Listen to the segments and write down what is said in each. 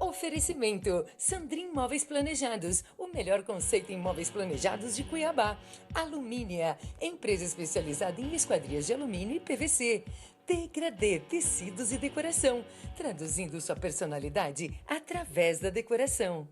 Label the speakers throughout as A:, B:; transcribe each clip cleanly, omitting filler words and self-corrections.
A: Oferecimento Sandrin Móveis Planejados, o melhor conceito em móveis planejados de Cuiabá. Alumínia, empresa especializada em esquadrias de alumínio e PVC. Degradê Tecidos e Decoração, traduzindo sua personalidade através da decoração.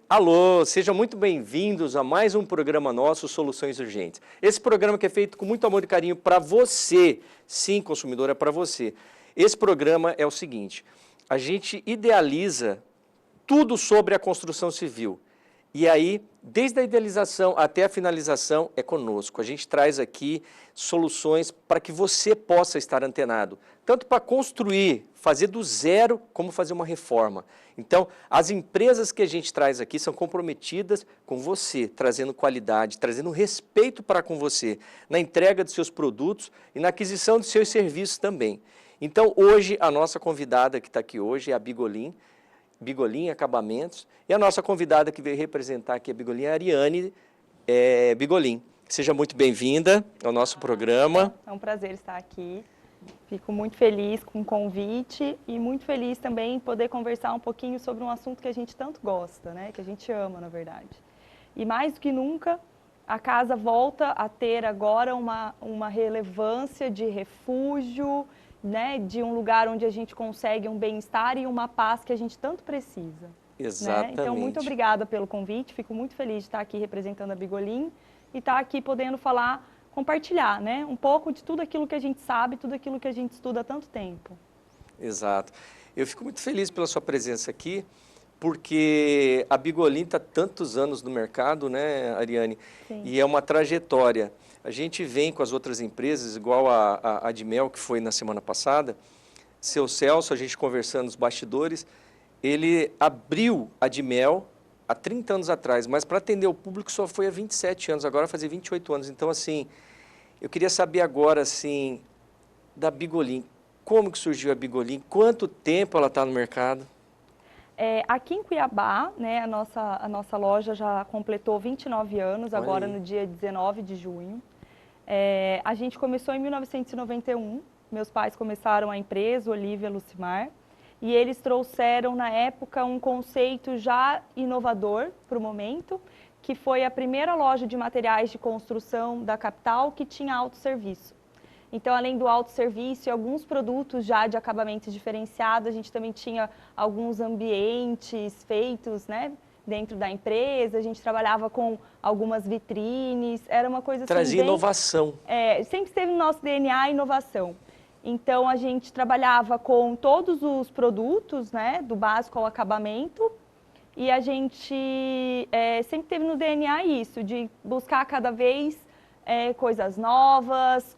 B: Alô, sejam muito bem-vindos a mais um programa nosso, Soluções Urgentes. Esse programa que é feito com muito amor e carinho para você, sim, consumidor, é para você. Esse programa é o seguinte, a gente idealiza tudo sobre a construção civil. E aí, desde a idealização até a finalização, é conosco. A gente traz aqui soluções para que você possa estar antenado, tanto para construir, fazer do zero, como fazer uma reforma. Então, as empresas que a gente traz aqui são comprometidas com você, trazendo qualidade, trazendo respeito para com você, na entrega de seus produtos e na aquisição de seus serviços também. Então, hoje, a nossa convidada que está aqui hoje é a Bigolin Acabamentos, e a nossa convidada que veio representar aqui a Bigolin é a Ariane Bigolin. Seja muito bem-vinda ao nosso programa.
C: É um prazer estar aqui. Fico muito feliz com o convite e muito feliz também em poder conversar um pouquinho sobre um assunto que a gente tanto gosta, né? Que a gente ama, na verdade. E mais do que nunca, a casa volta a ter agora uma relevância de refúgio, né? De um lugar onde a gente consegue um bem-estar e uma paz que a gente tanto precisa.
B: Exatamente.
C: Né? Então, muito obrigada pelo convite. Fico muito feliz de estar aqui representando a Bigolin e estar aqui podendo compartilhar, né? Um pouco de tudo aquilo que a gente sabe, tudo aquilo que a gente estuda há tanto tempo.
B: Exato. Eu fico muito feliz pela sua presença aqui, porque a Bigolin está tantos anos no mercado, né, Ariane?
C: Sim.
B: E é uma trajetória. A gente vem com as outras empresas, igual a Admel, que foi na semana passada. Seu Celso, a gente conversando nos bastidores, ele abriu a Admel há 30 anos atrás, mas para atender o público só foi há 27 anos, agora vai fazer 28 anos. Então, assim, eu queria saber agora, assim, da Bigolin. Como que surgiu a Bigolin? Quanto tempo ela está no mercado?
C: Aqui em Cuiabá, né, a nossa loja já completou 29 anos,
B: Olha
C: agora
B: aí.
C: no dia 19 de junho. A gente começou em 1991, meus pais começaram a empresa, Olívia Lucimar, e eles trouxeram, na época, um conceito já inovador para o momento, que foi a primeira loja de materiais de construção da capital que tinha autosserviço. Então, além do autosserviço e alguns produtos já de acabamentos diferenciados, a gente também tinha alguns ambientes feitos, né, dentro da empresa, a gente trabalhava com algumas vitrines, era uma coisa assim,
B: Trazia inovação.
C: Sempre esteve no nosso DNA a inovação. Então, a gente trabalhava com todos os produtos, né, do básico ao acabamento, e a gente sempre teve no DNA isso, de buscar cada vez coisas novas,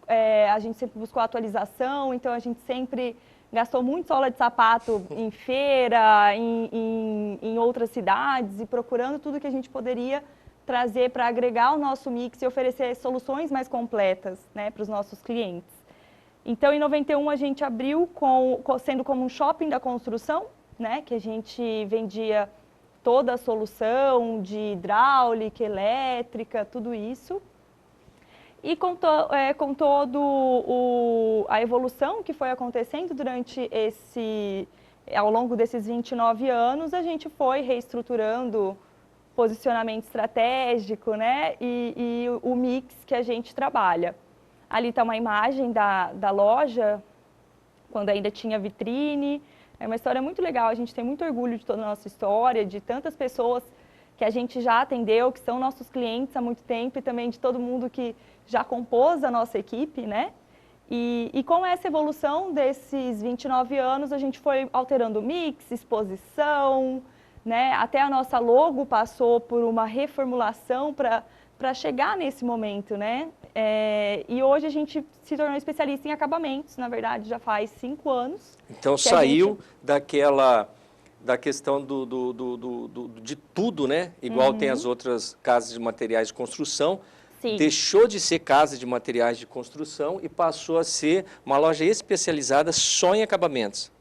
C: a gente sempre buscou atualização, então a gente sempre gastou muito sola de sapato em feira, em outras cidades, e procurando tudo que a gente poderia trazer para agregar o nosso mix e oferecer soluções mais completas, né, para os nossos clientes. Então, em 91, a gente abriu sendo como um shopping da construção, né, que a gente vendia toda a solução de hidráulica, elétrica, tudo isso. E com toda a evolução que foi acontecendo ao longo desses 29 anos, a gente foi reestruturando posicionamento estratégico, né, e o mix que a gente trabalha. Ali está uma imagem da loja, quando ainda tinha vitrine. É uma história muito legal, a gente tem muito orgulho de toda a nossa história, de tantas pessoas que a gente já atendeu, que são nossos clientes há muito tempo, e também de todo mundo que já compôs a nossa equipe, né? E com essa evolução desses 29 anos, a gente foi alterando o mix, exposição, né? Até a nossa logo passou por uma reformulação para para chegar nesse momento, né? E hoje a gente se tornou especialista em acabamentos, na verdade já faz 5 anos.
B: Então saiu da questão de tudo, né? Igual tem as outras casas de materiais de construção.
C: Sim.
B: Deixou de ser casa de materiais de construção e passou a ser uma loja especializada só em acabamentos.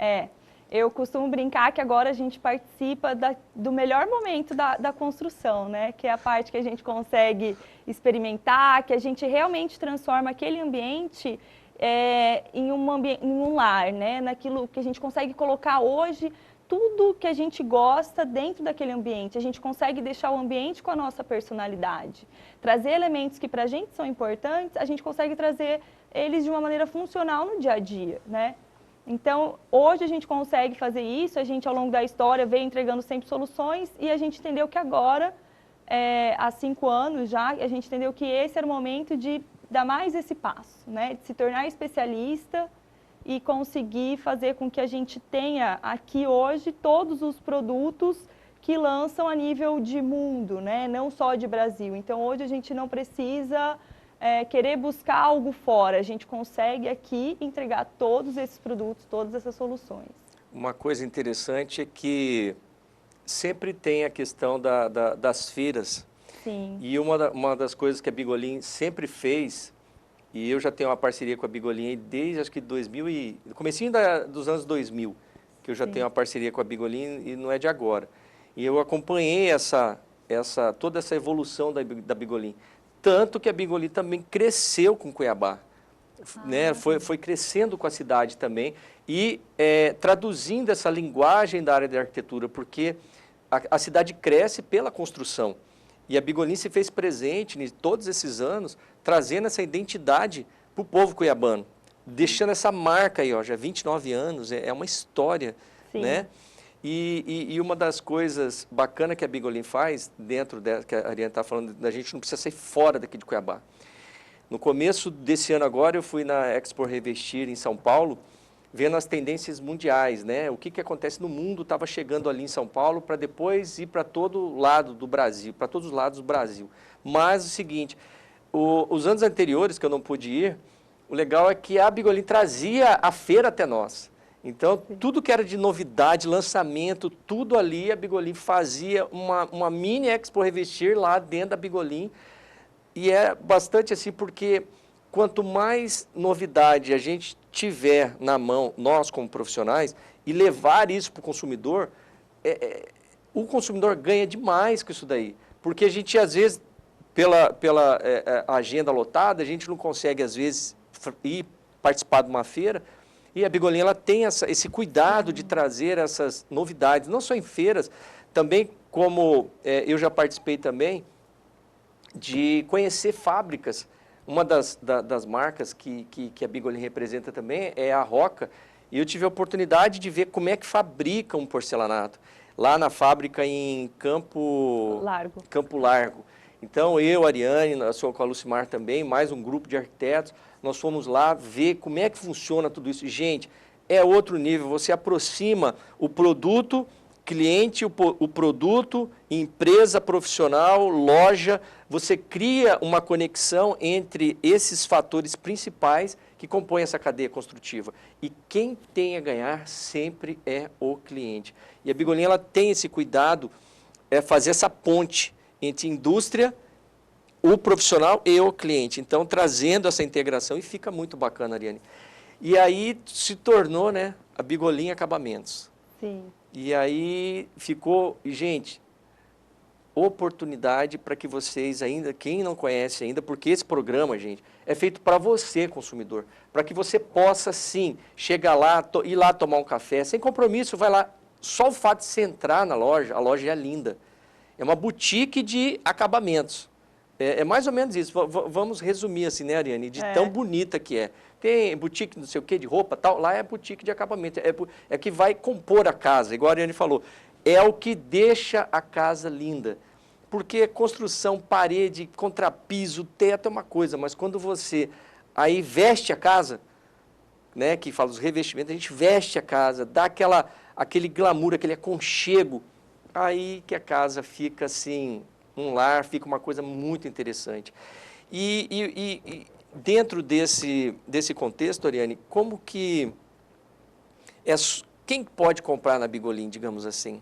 C: Eu costumo brincar que agora a gente participa do melhor momento da construção, né? Que é a parte que a gente consegue experimentar, que a gente realmente transforma aquele ambiente em um lar, né? Naquilo que a gente consegue colocar hoje, tudo que a gente gosta dentro daquele ambiente. A gente consegue deixar o ambiente com a nossa personalidade. Trazer elementos que para a gente são importantes, a gente consegue trazer eles de uma maneira funcional no dia a dia, né? Então, hoje a gente consegue fazer isso, a gente ao longo da história veio entregando sempre soluções e a gente entendeu que agora, há 5 anos já, a gente entendeu que esse era o momento de dar mais esse passo, né? De se tornar especialista e conseguir fazer com que a gente tenha aqui hoje todos os produtos que lançam a nível de mundo, né? Não só de Brasil. Então, hoje a gente não precisa querer buscar algo fora. A gente consegue aqui entregar todos esses produtos, todas essas soluções.
B: Uma coisa interessante é que sempre tem a questão das feiras.
C: Sim.
B: E uma das coisas que a Bigolin sempre fez, e eu já tenho uma parceria com a Bigolin desde acho que comecinho dos anos 2000, que eu já tenho uma parceria com a Bigolin e não é de agora. E eu acompanhei toda essa evolução da Bigolin. Tanto que a Bigolin também cresceu com Cuiabá, né? Foi crescendo com a cidade também e traduzindo essa linguagem da área de arquitetura, porque a cidade cresce pela construção. E a Bigolin se fez presente em todos esses anos, trazendo essa identidade para o povo cuiabano, deixando essa marca aí, ó, já 29 anos, é uma história,
C: Sim.
B: Né? E uma das coisas bacanas que a Bigolin faz, dentro dela, que a Ariane está falando, da gente não precisa sair fora daqui de Cuiabá. No começo desse ano agora, eu fui na Expo Revestir em São Paulo, vendo as tendências mundiais, né? O que acontece no mundo estava chegando ali em São Paulo para depois ir para todo lado do Brasil, para todos os lados do Brasil. Mas o seguinte, os anos anteriores que eu não pude ir, o legal é que a Bigolin trazia a feira até nós. Então, tudo que era de novidade, lançamento, tudo ali, a Bigolin fazia uma mini Expo Revestir lá dentro da Bigolin. E é bastante assim, porque quanto mais novidade a gente tiver na mão, nós como profissionais, e levar isso para o consumidor ganha demais com isso daí. Porque a gente, às vezes, pela agenda lotada, a gente não consegue, às vezes, ir participar de uma feira. E a Bigolin, ela tem esse cuidado de trazer essas novidades, não só em feiras, também como eu já participei também, de conhecer fábricas. Uma das marcas que a Bigolin representa também é a Roca, e eu tive a oportunidade de ver como é que fabrica um porcelanato, lá na fábrica em Campo Largo. Então, eu, a Ariane, sou com a Lucimar também, mais um grupo de arquitetos, nós fomos lá ver como é que funciona tudo isso. Gente, é outro nível, você aproxima o produto, cliente, o produto, empresa profissional, loja, você cria uma conexão entre esses fatores principais que compõem essa cadeia construtiva. E quem tem a ganhar sempre é o cliente. E a Bigolin, ela tem esse cuidado, fazer essa ponte entre indústria, o profissional e o cliente. Então, trazendo essa integração, e fica muito bacana, Ariane. E aí se tornou, né, a Bigolin Acabamentos.
C: Sim.
B: E aí ficou, gente, oportunidade para que vocês ainda, quem não conhece ainda, porque esse programa, gente, é feito para você, consumidor, para que você possa, sim, chegar lá, ir lá tomar um café, sem compromisso, vai lá. Só o fato de você entrar na loja, a loja é linda. É uma boutique de acabamentos. É mais ou menos isso. Vamos resumir assim, né, Ariane? De tão bonita que é. Tem boutique, não sei o quê, de roupa tal. Lá é boutique de acabamento. É que vai compor a casa, igual a Ariane falou. É o que deixa a casa linda. Porque construção, parede, contrapiso, teto é uma coisa, mas quando você aí veste a casa, né, que fala os revestimentos, a gente veste a casa, dá aquele glamour, aquele aconchego, aí que a casa fica assim, um lar, fica uma coisa muito interessante. E dentro desse contexto, Ariane, como que quem pode comprar na Bigolim, digamos assim?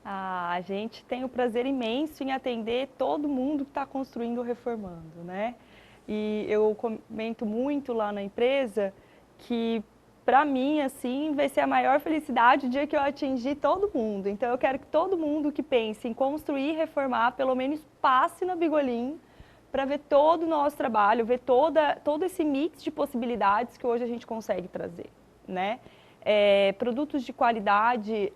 C: A gente tem o prazer imenso em atender todo mundo que está construindo ou reformando, né? E eu comento muito lá na empresa que, para mim, assim, vai ser a maior felicidade o dia que eu atingir todo mundo. Então, eu quero que todo mundo que pense em construir e reformar, pelo menos passe na Bigolim para ver todo o nosso trabalho, ver todo esse mix de possibilidades que hoje a gente consegue trazer, né? Produtos de qualidade,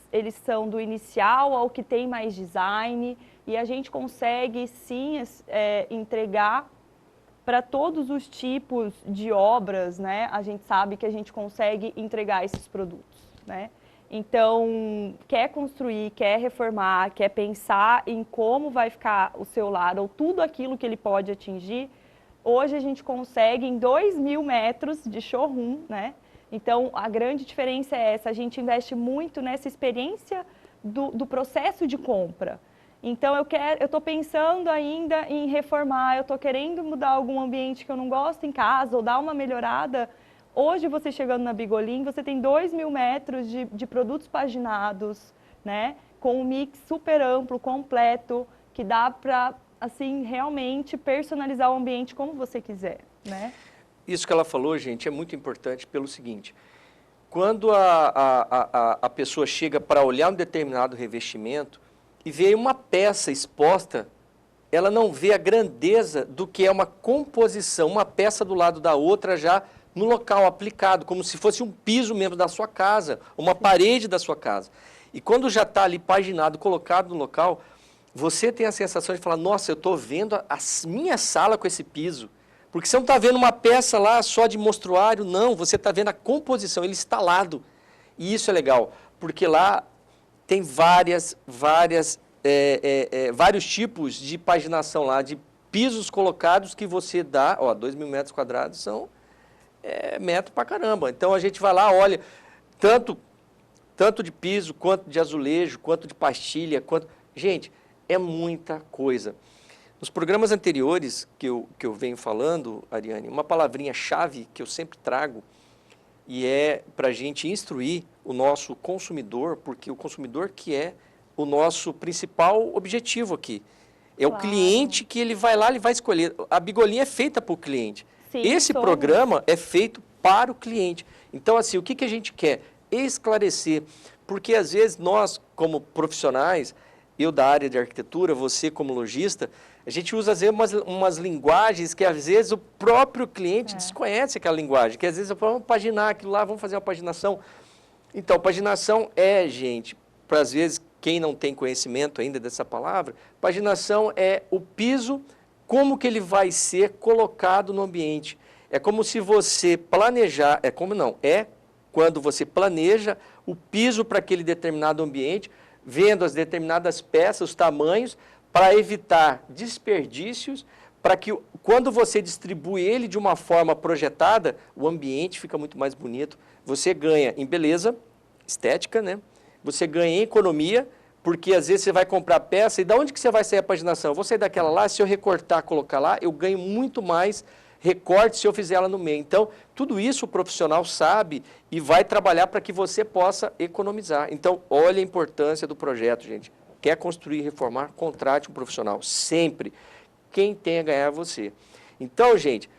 C: eles são do inicial ao que tem mais design, e a gente consegue, sim, entregar para todos os tipos de obras, né? A gente sabe que a gente consegue entregar esses produtos, né? Então, quer construir, quer reformar, quer pensar em como vai ficar o seu lar, ou tudo aquilo que ele pode atingir, hoje a gente consegue em 2.000 metros de showroom, né? Então, a grande diferença é essa, a gente investe muito nessa experiência do processo de compra. Então, eu estou pensando ainda em reformar, eu estou querendo mudar algum ambiente que eu não gosto em casa, ou dar uma melhorada. Hoje, você chegando na Bigolim, você tem 2.000 metros de produtos paginados, né? Com um mix super amplo, completo, que dá para, assim, realmente personalizar o ambiente como você quiser, né?
B: Isso que ela falou, gente, é muito importante pelo seguinte: quando a pessoa chega para olhar um determinado revestimento e vê uma peça exposta, ela não vê a grandeza do que é uma composição, uma peça do lado da outra já no local aplicado, como se fosse um piso mesmo da sua casa, uma parede da sua casa. E quando já está ali paginado, colocado no local, você tem a sensação de falar, nossa, eu estou vendo a minha sala com esse piso. Porque você não está vendo uma peça lá só de mostruário, não, você está vendo a composição, ele instalado. E isso é legal, porque lá tem vários tipos de paginação lá, de pisos colocados que você dá, 2.000 metros quadrados são metro pra caramba. Então a gente vai lá, olha, tanto de piso, quanto de azulejo, quanto de pastilha, Gente, é muita coisa. Nos programas anteriores que eu venho falando, Ariane, uma palavrinha-chave que eu sempre trago, e é para a gente instruir o nosso consumidor, porque o consumidor que é o nosso principal objetivo aqui. É o cliente que ele vai lá, ele vai escolher. A Bigolim é feita para o cliente.
C: Sim,
B: Esse programa é feito para o cliente. Então, assim, o que a gente quer? Esclarecer. Porque, às vezes, nós, como profissionais, eu da área de arquitetura, você como lojista, a gente usa, às vezes, umas linguagens que, às vezes, o próprio cliente desconhece aquela linguagem. Que, às vezes, vamos paginar aquilo lá, vamos fazer uma paginação. Então, paginação gente, para, às vezes, quem não tem conhecimento ainda dessa palavra, paginação é o piso, como que ele vai ser colocado no ambiente. É como se você planejar, quando você planeja o piso para aquele determinado ambiente, vendo as determinadas peças, os tamanhos, para evitar desperdícios, para que quando você distribui ele de uma forma projetada, o ambiente fica muito mais bonito. Você ganha em beleza, estética, né? Você ganha em economia, porque às vezes você vai comprar peça e da onde que você vai sair a paginação? Eu vou sair daquela lá, se eu recortar, colocar lá, eu ganho muito mais recorte se eu fizer ela no meio. Então, tudo isso o profissional sabe e vai trabalhar para que você possa economizar. Então, olha a importância do projeto, gente. Quer construir e reformar, contrate um profissional. Sempre. Quem tem a ganhar é você. Então, gente,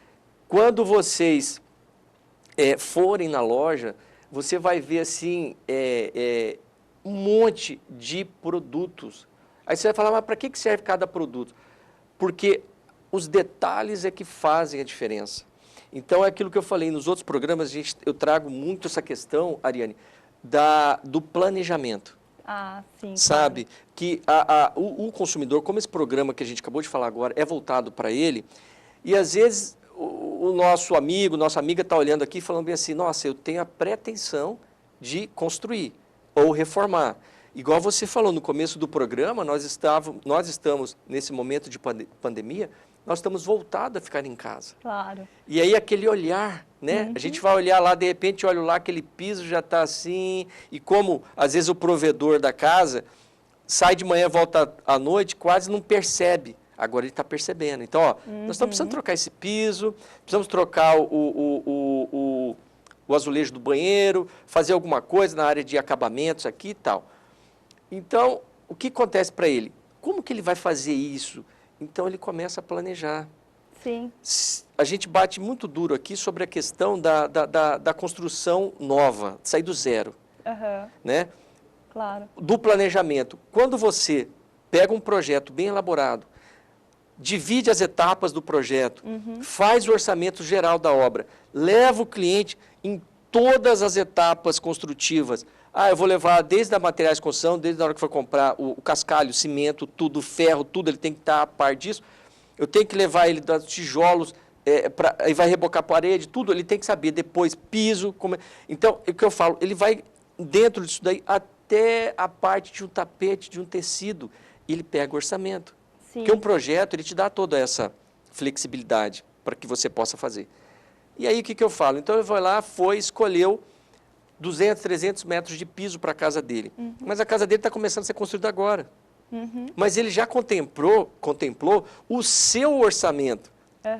B: quando vocês forem na loja, você vai ver assim, um monte de produtos. Aí você vai falar, mas para que serve cada produto? Porque os detalhes é que fazem a diferença. Então, é aquilo que eu falei nos outros programas, eu trago muito essa questão, Ariane, do planejamento.
C: Sim,
B: sabe?
C: Claro.
B: Que o consumidor, como esse programa que a gente acabou de falar agora é voltado para ele, e às vezes o nosso amigo, nossa amiga está olhando aqui falando bem assim, nossa, eu tenho a pretensão de construir ou reformar. Igual você falou no começo do programa, nós estamos nesse momento de pandemia, nós estamos voltados a ficar em casa.
C: Claro.
B: E aí aquele olhar, né?
C: Uhum.
B: A gente vai olhar lá, de repente, olha lá, aquele piso já está assim, e como às vezes o provedor da casa sai de manhã, volta à noite, quase não percebe. Agora ele está percebendo. Então, ó, nós estamos precisando trocar esse piso, precisamos trocar o azulejo do banheiro, fazer alguma coisa na área de acabamentos aqui e tal. Então, o que acontece para ele? Como que ele vai fazer isso? Então, ele começa a planejar.
C: Sim.
B: A gente bate muito duro aqui sobre a questão da construção nova, sair do zero. Né?
C: Claro.
B: Do planejamento. Quando você pega um projeto bem elaborado, divide as etapas do projeto, faz o orçamento geral da obra, leva o cliente em todas as etapas construtivas. Eu vou levar desde a materiais de construção, desde a hora que for comprar o cascalho, o cimento, tudo, o ferro, tudo, ele tem que estar a par disso. Eu tenho que levar ele dos tijolos, aí vai rebocar a parede, tudo, ele tem que saber depois, piso. Então, o que eu falo, ele vai dentro disso daí até a parte de um tapete, de um tecido, e ele pega o orçamento.
C: Sim.
B: Porque um projeto, ele te dá toda essa flexibilidade para que você possa fazer. E aí, o que eu falo? Então, ele vai lá, escolheu 200, 300 metros de piso para a casa dele. Mas a casa dele está começando a ser construída agora. Mas ele já contemplou o seu orçamento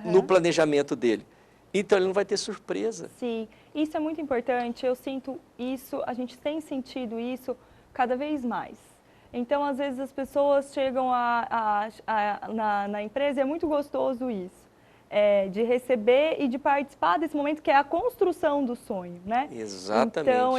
B: no planejamento dele. Então, ele não vai ter surpresa.
C: Sim, isso é muito importante. Eu sinto isso, a gente tem sentido isso cada vez mais. Então, às vezes, as pessoas chegam na empresa, e é muito gostoso isso. De receber e de participar desse momento que é a construção do sonho, né?
B: Exatamente.
C: Então,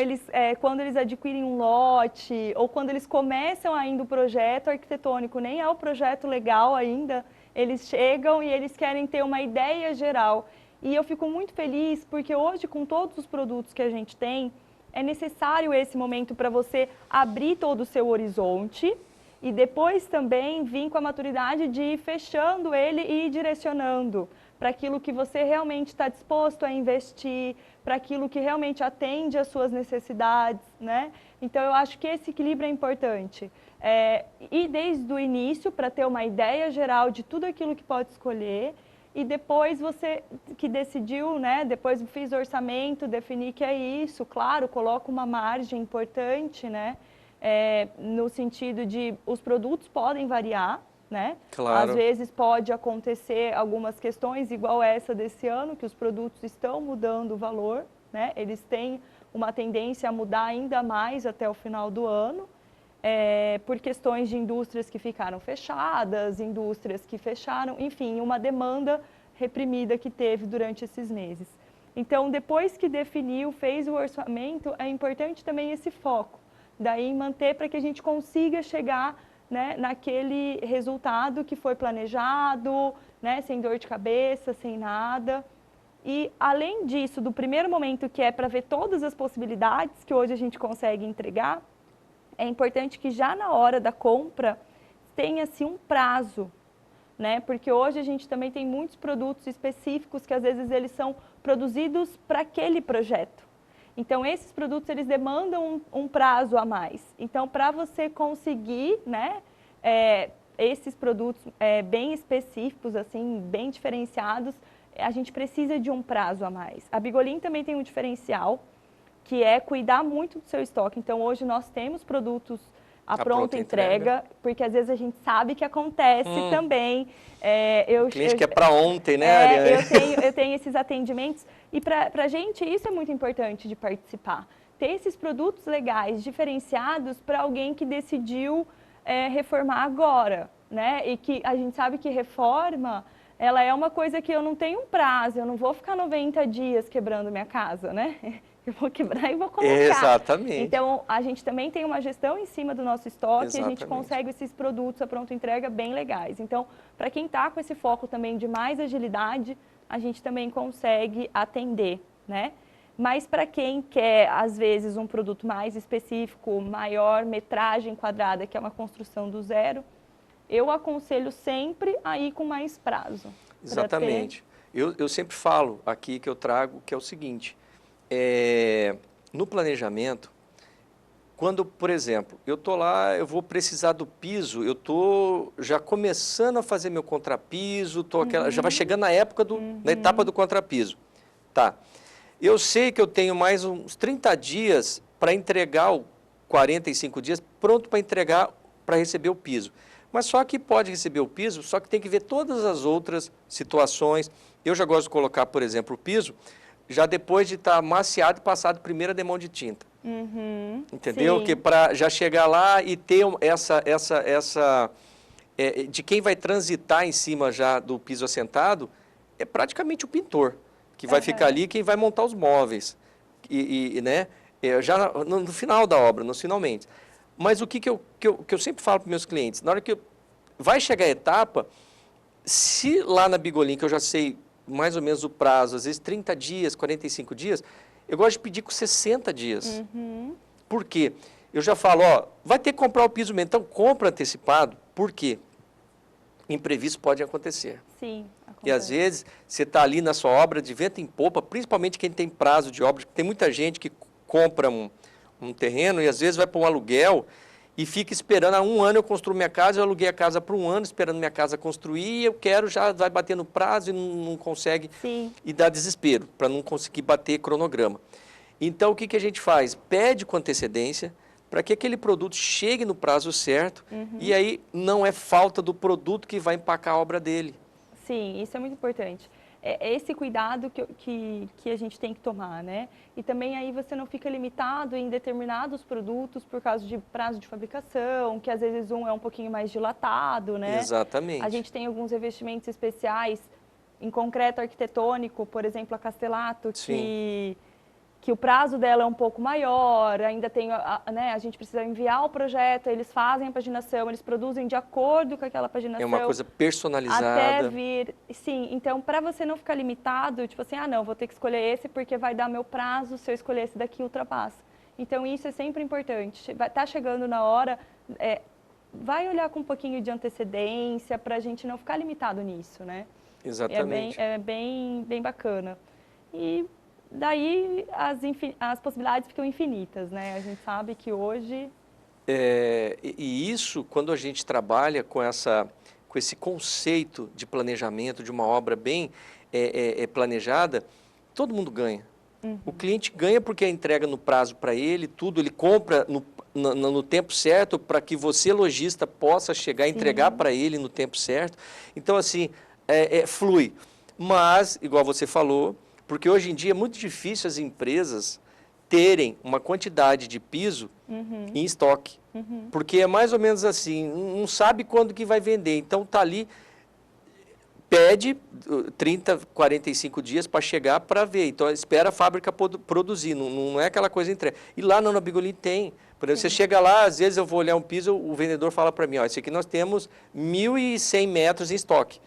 C: quando eles adquirem um lote ou quando eles começam ainda o projeto arquitetônico, nem é o projeto legal ainda, eles chegam e eles querem ter uma ideia geral. E eu fico muito feliz porque hoje, com todos os produtos que a gente tem, é necessário esse momento para você abrir todo o seu horizonte e depois também vir com a maturidade de ir fechando ele e ir direcionando para aquilo que você realmente está disposto a investir, para aquilo que realmente atende às suas necessidades, né? Então, eu acho que esse equilíbrio é importante. Ir desde o início para ter uma ideia geral de tudo aquilo que pode escolher e depois você que decidiu, né? Depois fiz orçamento, defini que é isso, claro, coloco uma margem importante, né? No sentido de os produtos podem variar, né?
B: Claro.
C: Às vezes pode acontecer algumas questões, igual essa desse ano, que os produtos estão mudando o valor, né? Eles têm uma tendência a mudar ainda mais até o final do ano, por questões de indústrias que ficaram fechadas, indústrias que fecharam, enfim, uma demanda reprimida que teve durante esses meses. Então, depois que definiu, fez o orçamento, é importante também esse foco. Daí manter para que a gente consiga chegar, né, naquele resultado que foi planejado, né, sem dor de cabeça, sem nada. E além disso, do primeiro momento que é para ver todas as possibilidades que hoje a gente consegue entregar, é importante que já na hora da compra tenha-se um prazo, né? Porque hoje a gente também tem muitos produtos específicos que às vezes eles são produzidos para aquele projeto. Então, esses produtos, eles demandam um prazo a mais. Então, para você conseguir, né, esses produtos bem específicos, assim, bem diferenciados, a gente precisa de um prazo a mais. A Bigolin também tem um diferencial, que é cuidar muito do seu estoque. Então, hoje nós temos produtos à pronta entrega, porque às vezes a gente sabe que acontece também.
B: O cliente quer para ontem, né?
C: Eu tenho esses atendimentos e para a gente isso é muito importante de participar. Ter esses produtos legais, diferenciados para alguém que decidiu reformar agora, né? E que a gente sabe que reforma, ela é uma coisa que eu não tenho um prazo, eu não vou ficar 90 dias quebrando minha casa, né? Eu vou quebrar e vou colocar.
B: Exatamente.
C: Então, a gente também tem uma gestão em cima do nosso estoque.
B: Exatamente.
C: E a gente consegue esses produtos à pronta entrega bem legais. Então, para quem está com esse foco também de mais agilidade, a gente também consegue atender, né? Mas para quem quer, às vezes, um produto mais específico, maior metragem quadrada, que é uma construção do zero, eu aconselho sempre a ir com mais prazo.
B: Exatamente. Eu sempre falo aqui que eu trago, que é o seguinte... no planejamento, quando, por exemplo, eu estou lá, eu vou precisar do piso, eu estou já começando a fazer meu contrapiso, já vai chegando na época na etapa do contrapiso. Tá. Eu sei que eu tenho mais uns 30 dias para entregar, 45 dias, pronto para entregar para receber o piso. Mas só que pode receber o piso, só que tem que ver todas as outras situações. Eu já gosto de colocar, por exemplo, o piso, já depois de estar maciado e passado primeira demão de tinta. Entendeu?
C: Sim.
B: Que para já chegar lá e ter de quem vai transitar em cima já do piso assentado, é praticamente o pintor, que vai ficar ali, quem vai montar os móveis. Né? Já no final da obra, nos finalmente. Mas o que eu sempre falo para meus clientes, na hora que vai chegar a etapa, se lá na Bigolin, que eu já sei mais ou menos o prazo, às vezes 30 dias, 45 dias, eu gosto de pedir com 60 dias. Por quê? Eu já falo, ó, vai ter que comprar o piso mesmo, então compra antecipado. Por quê? Imprevisto pode acontecer.
C: Sim, acontece.
B: E às vezes você está ali na sua obra de vento em popa, principalmente quem tem prazo de obra, tem muita gente que compra um terreno e às vezes vai para um aluguel e fica esperando, há 1 ano eu construo minha casa, eu aluguei a casa por 1 ano, esperando minha casa construir, e eu quero, já vai bater no prazo e não consegue.
C: Sim.
B: E dá desespero, para não conseguir bater cronograma. Então, o que a gente faz? Pede com antecedência, para que aquele produto chegue no prazo certo, e aí não é falta do produto que vai empacar a obra dele.
C: Sim, isso é muito importante. É esse cuidado que a gente tem que tomar, né? E também aí você não fica limitado em determinados produtos por causa de prazo de fabricação, que às vezes um é um pouquinho mais dilatado, né?
B: Exatamente.
C: A gente tem alguns revestimentos especiais em concreto arquitetônico, por exemplo, a Castelato, que o prazo dela é um pouco maior, ainda tem, né, a gente precisa enviar o projeto, eles fazem a paginação, eles produzem de acordo com aquela paginação.
B: É uma coisa personalizada.
C: Até vir, sim, então para você não ficar limitado, tipo assim, não, vou ter que escolher esse porque vai dar meu prazo, se eu escolher esse daqui ultrapassa. Então isso é sempre importante, tá chegando na hora, vai olhar com um pouquinho de antecedência para a gente não ficar limitado nisso, né?
B: Exatamente.
C: É bem bacana. E daí as possibilidades ficam infinitas, né? A gente sabe que hoje...
B: E isso, quando a gente trabalha com esse conceito de planejamento, de uma obra bem planejada, todo mundo ganha. O cliente ganha porque a entrega no prazo para ele, tudo, ele compra no tempo certo para que você, lojista, possa chegar e entregar para ele no tempo certo. Então, assim, flui. Mas, igual você falou, porque hoje em dia é muito difícil as empresas terem uma quantidade de piso em estoque. Porque é mais ou menos assim, não sabe quando que vai vender. Então está ali, pede 30, 45 dias para chegar para ver. Então espera a fábrica produzir, não é aquela coisa entregue. E lá na Bigolin tem. Por exemplo, você chega lá, às vezes eu vou olhar um piso, o vendedor fala para mim, ó, esse aqui nós temos 1.100 metros em estoque.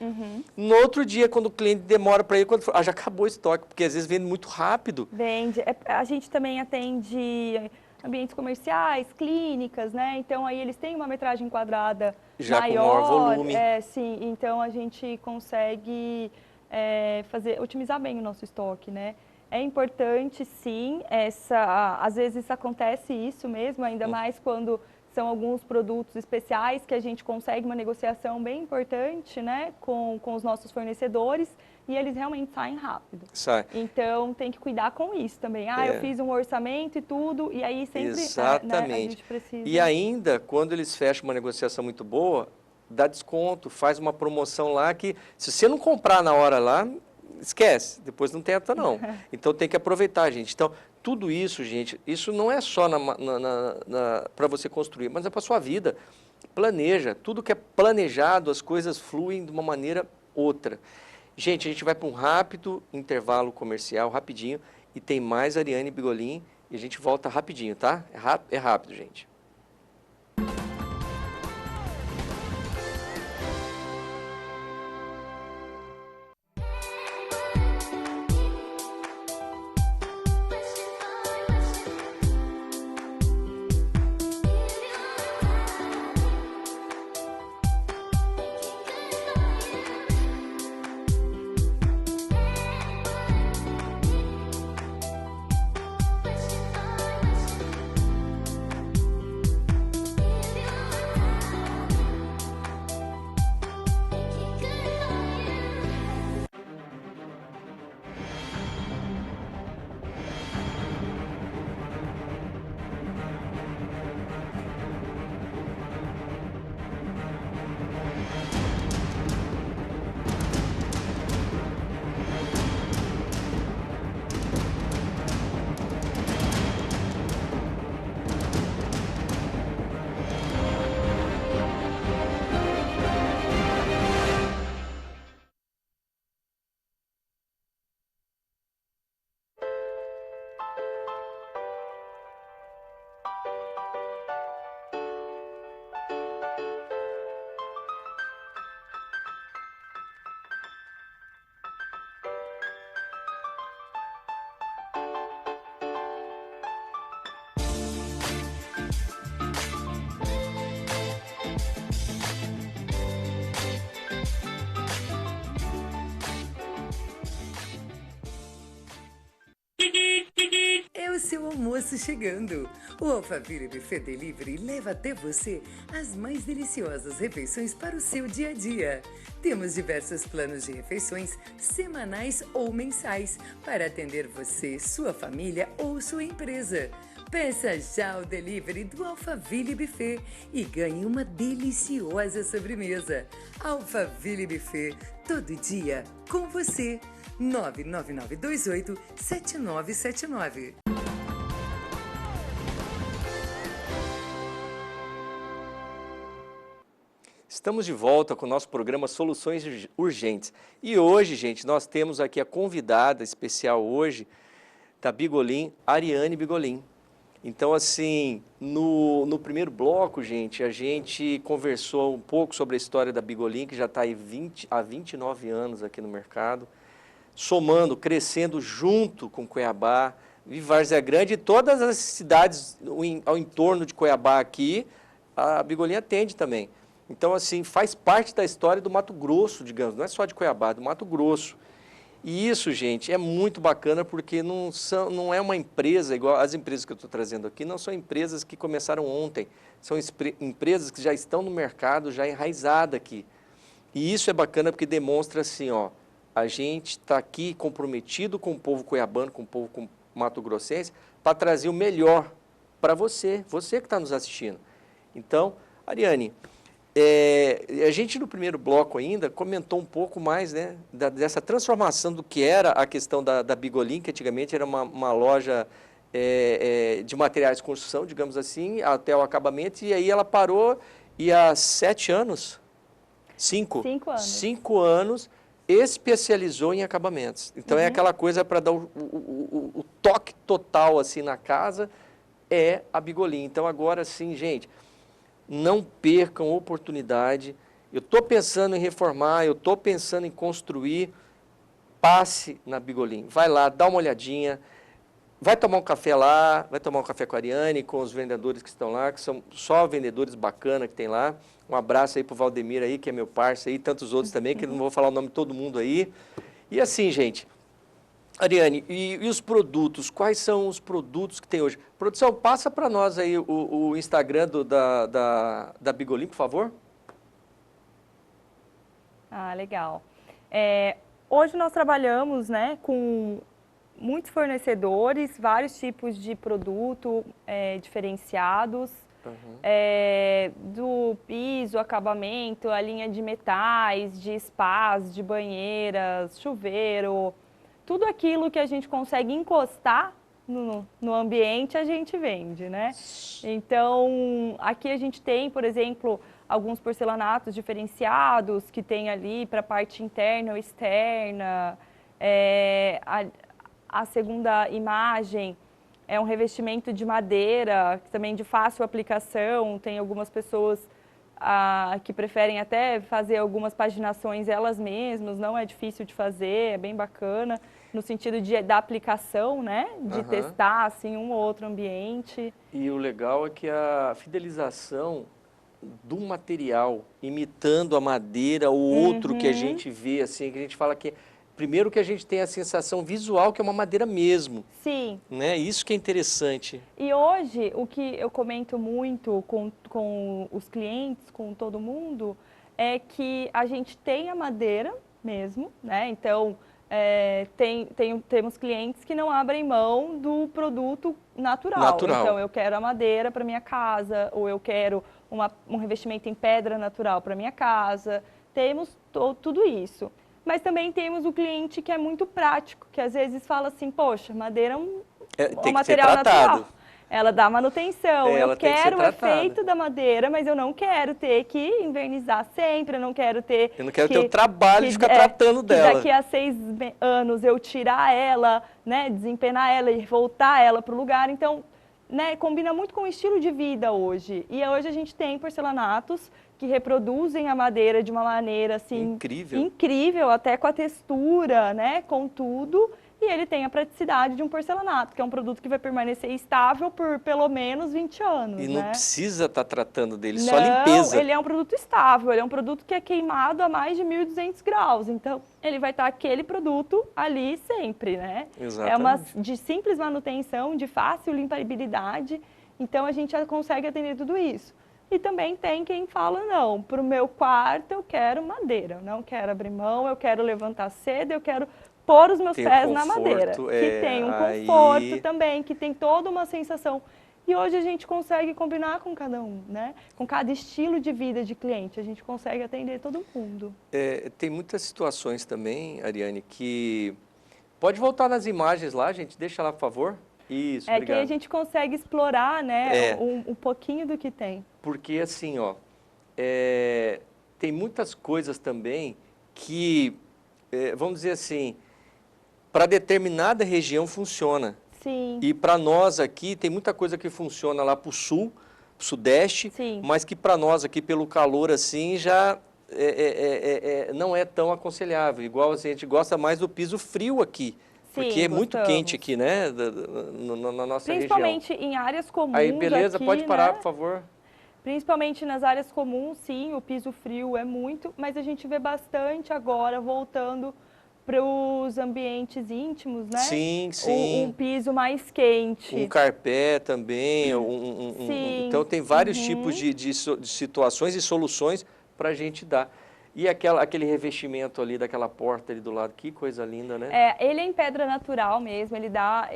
B: No outro dia, quando o cliente demora para ir, já acabou o estoque, porque às vezes vende muito rápido.
C: Vende. A gente também atende ambientes comerciais, clínicas, né? Então aí eles têm uma metragem quadrada
B: já
C: maior.
B: Com maior volume.
C: Sim, então a gente consegue otimizar bem o nosso estoque, né? É importante, sim, às vezes acontece isso mesmo, ainda mais quando são alguns produtos especiais que a gente consegue uma negociação bem importante, né, com os nossos fornecedores e eles realmente saem rápido.
B: Sai.
C: Então, tem que cuidar com isso também. Eu fiz um orçamento e tudo, e aí sempre
B: Exatamente.
C: Né, a gente precisa...
B: E ainda, quando eles fecham uma negociação muito boa, dá desconto, faz uma promoção lá que, se você não comprar na hora lá, esquece, depois não tenta não. Então tem que aproveitar, gente. Então, tudo isso, gente, isso não é só para você construir, mas é para a sua vida. Planeja. Tudo que é planejado, as coisas fluem de uma maneira outra. Gente, a gente vai para um rápido intervalo comercial, rapidinho, e tem mais Ariane Bigolin, e a gente volta rapidinho, tá? É rápido, gente.
A: seu almoço chegando. O Alphaville Buffet Delivery leva até você as mais deliciosas refeições para o seu dia a dia. Temos diversos planos de refeições semanais ou mensais para atender você, sua família ou sua empresa. Peça já o delivery do Alphaville Buffet e ganhe uma deliciosa sobremesa. Alphaville Buffet, todo dia com você. 99928-7979.
B: Estamos de volta com o nosso programa Soluções Urgentes. E hoje, gente, nós temos aqui a convidada especial hoje da Bigolin, Ariane Bigolin. Então, assim, no primeiro bloco, gente, a gente conversou um pouco sobre a história da Bigolin, que já está aí há 29 anos aqui no mercado, somando, crescendo junto com Cuiabá, e Várzea Grande e todas as cidades ao entorno de Cuiabá aqui, a Bigolin atende também. Então, assim, faz parte da história do Mato Grosso, digamos, não é só de Cuiabá, é do Mato Grosso. E isso, gente, é muito bacana porque não é uma empresa, igual as empresas que eu estou trazendo aqui, não são empresas que começaram ontem, são empresas que já estão no mercado, já enraizadas aqui. E isso é bacana porque demonstra assim, ó, a gente está aqui comprometido com o povo cuiabano, com o povo mato-grossense, para trazer o melhor para você que está nos assistindo. Então, Ariane, a gente no primeiro bloco ainda comentou um pouco mais, né, dessa transformação do que era a questão da Bigolin, que antigamente era uma loja de materiais de construção, digamos assim, até o acabamento, e aí ela parou e há 7 anos, 5 anos, especializou em acabamentos. Então é aquela coisa para dar o toque total assim na casa, é a Bigolin. Então agora sim, gente, não percam oportunidade. Eu estou pensando em reformar, eu estou pensando em construir, passe na Bigolin. Vai lá, dá uma olhadinha, vai tomar um café lá, vai tomar um café com a Ariane, com os vendedores que estão lá, que são só vendedores bacanas que tem lá. Um abraço aí para o Valdemir aí, que é meu parceiro, e tantos outros também, que eu não vou falar o nome de todo mundo aí. E assim, gente, Ariane, e os produtos? Quais são os produtos que tem hoje? Produção, passa para nós aí o Instagram da Bigolin, por favor.
C: Ah, legal. Hoje nós trabalhamos, né, com muitos fornecedores, vários tipos de produto diferenciados, do piso, acabamento, a linha de metais, de spas, de banheiras, chuveiro, tudo aquilo que a gente consegue encostar no ambiente, a gente vende, né? Então, aqui a gente tem, por exemplo, alguns porcelanatos diferenciados que tem ali para a parte interna ou externa. A segunda imagem é um revestimento de madeira, também de fácil aplicação. Tem algumas pessoas que preferem até fazer algumas paginações elas mesmas, não é difícil de fazer, é bem bacana, no sentido da aplicação, né? De testar assim, um ou outro ambiente.
B: E o legal é que a fidelização do material, imitando a madeira ou outro que a gente vê, assim, que a gente fala que... Primeiro que a gente tem a sensação visual que é uma madeira mesmo.
C: Sim.
B: Né? Isso que é interessante.
C: E hoje, o que eu comento muito com os clientes, com todo mundo, é que a gente tem a madeira mesmo, né? Então, temos clientes que não abrem mão do produto natural. Então, eu quero a madeira para minha casa, ou eu quero um revestimento em pedra natural para minha casa. Temos tudo isso. Mas também temos o cliente que é muito prático, que às vezes fala assim, poxa, madeira é um material natural. Ela dá manutenção, eu quero o efeito da madeira, mas eu não quero ter que invernizar sempre, eu não quero ter...
B: Eu não quero ter o trabalho de ficar tratando dela.
C: Daqui a 6 anos eu tirar ela, né, desempenar ela e voltar ela para o lugar. Então, né, combina muito com o estilo de vida hoje. E hoje a gente tem porcelanatos que reproduzem a madeira de uma maneira assim incrível, até com a textura, né, com tudo. e ele tem a praticidade de um porcelanato, que é um produto que vai permanecer estável por pelo menos 20 anos.
B: E não
C: né?
B: precisa estar tratando dele,
C: Não,
B: só limpeza.
C: ele é um produto estável, ele é um produto que é queimado a mais de 1.200 graus, então ele vai estar aquele produto ali sempre, né?
B: Exatamente.
C: É uma de simples manutenção, de fácil limpabilidade, então a gente já consegue atender tudo isso. E também tem quem fala, não, para o meu quarto eu quero madeira, eu não quero abrir mão, eu quero levantar cedo, eu quero pôr os meus pés na madeira. Que tem um conforto também, que tem toda uma sensação. E hoje a gente consegue combinar com cada um, né? Com cada estilo de vida de cliente, a gente consegue atender todo mundo.
B: Tem muitas situações também, Ariane, que... Pode voltar nas imagens lá, gente, deixa lá, por favor. Isso, obrigado.
C: Que aí a gente consegue explorar, né, um pouquinho do que tem.
B: Porque assim, ó, tem muitas coisas também que, vamos dizer assim, para determinada região funciona.
C: Sim.
B: E para nós aqui, tem muita coisa que funciona lá para o sul, sudeste,
C: Sim.
B: mas que para nós aqui, pelo calor assim, já não é tão aconselhável. Igual a gente gosta mais do piso frio aqui.
C: Sim,
B: porque é muito
C: gostamos.
B: quente aqui, né, na nossa região.
C: Principalmente em áreas comuns.
B: Aí, beleza,
C: aqui,
B: pode parar,
C: né?
B: por favor.
C: Principalmente nas áreas comuns, sim, o piso frio é muito, mas a gente vê bastante agora voltando para os ambientes íntimos, né?
B: Sim, sim.
C: Um piso mais quente.
B: Um carpé também.
C: Sim.
B: Então, tem vários tipos de situações e soluções para a gente dar. E aquele revestimento ali daquela porta ali do lado, que coisa linda, né?
C: Ele é em pedra natural mesmo, ele dá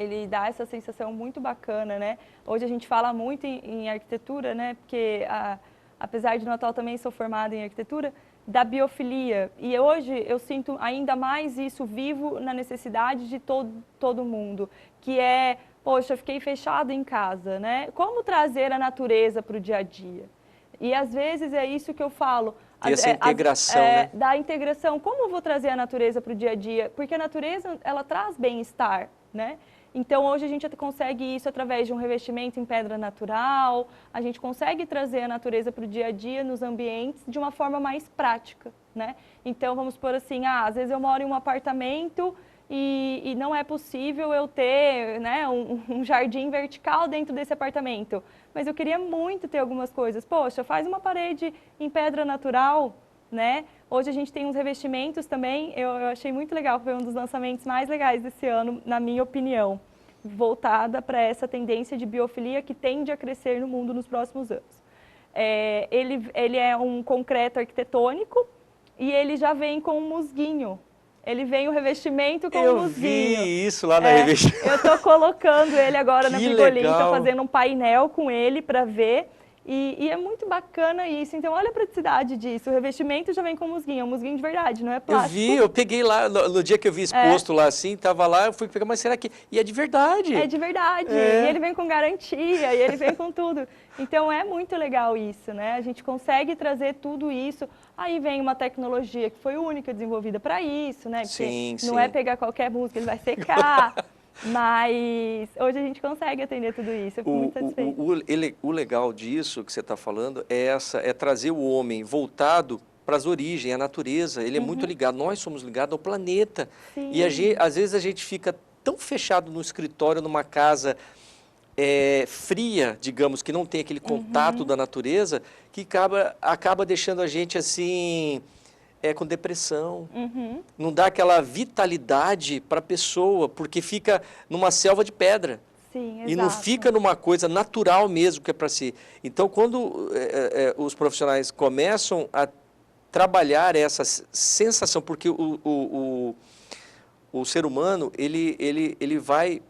C: essa sensação muito bacana, né? Hoje a gente fala muito em arquitetura, né? Porque apesar de no Natal também sou formada em arquitetura, da biofilia. E hoje eu sinto ainda mais isso vivo na necessidade de todo mundo, que é, poxa, eu fiquei fechado em casa, né? Como trazer a natureza para o dia a dia? E às vezes é isso que eu falo.
B: E essa integração, né?
C: Da integração, como eu vou trazer a natureza para o dia a dia? Porque a natureza, ela traz bem-estar, né? Então, hoje a gente consegue isso através de um revestimento em pedra natural, a gente consegue trazer a natureza para o dia a dia nos ambientes de uma forma mais prática, né? Então, vamos supor assim, às vezes eu moro em um apartamento e não é possível eu ter, né, um jardim vertical dentro desse apartamento, mas eu queria muito ter algumas coisas. Poxa, faz uma parede em pedra natural, né? Hoje a gente tem uns revestimentos também, eu achei muito legal, foi um dos lançamentos mais legais desse ano, na minha opinião, voltada para essa tendência de biofilia que tende a crescer no mundo nos próximos anos. Ele é um concreto arquitetônico e ele já vem com um musguinho. Ele vem o revestimento com um musguinho.
B: Eu vi isso lá na revestimento.
C: Eu estou colocando ele agora na Bigolim, estou fazendo um painel com ele para ver. E é muito bacana isso. Então, olha a praticidade disso. O revestimento já vem com musguinho. É um musguinho de verdade, não é plástico.
B: Eu vi, eu peguei lá, no dia que eu vi exposto lá assim, tava lá, eu fui pegar, mas será que... E é de verdade.
C: É de verdade. E ele vem com garantia, e ele vem com tudo. Então, é muito legal isso, né? A gente consegue trazer tudo isso. Aí vem uma tecnologia que foi única desenvolvida para isso, né? Porque não é pegar qualquer música, ele vai secar. Mas hoje a gente consegue atender tudo isso, eu fico muito satisfeita.
B: O legal disso que você está falando é trazer o homem voltado para as origens, a natureza. Ele é muito ligado, nós somos ligados ao planeta.
C: Sim.
B: E às vezes a gente fica tão fechado no escritório, numa casa fria, digamos, que não tem aquele contato da natureza, que acaba deixando a gente assim... com depressão, não dá aquela vitalidade para a pessoa, porque fica numa selva de pedra.
C: Sim,
B: e não fica numa coisa natural mesmo que é para si. Então, quando os profissionais começam a trabalhar essa sensação, porque o ser humano, ele vai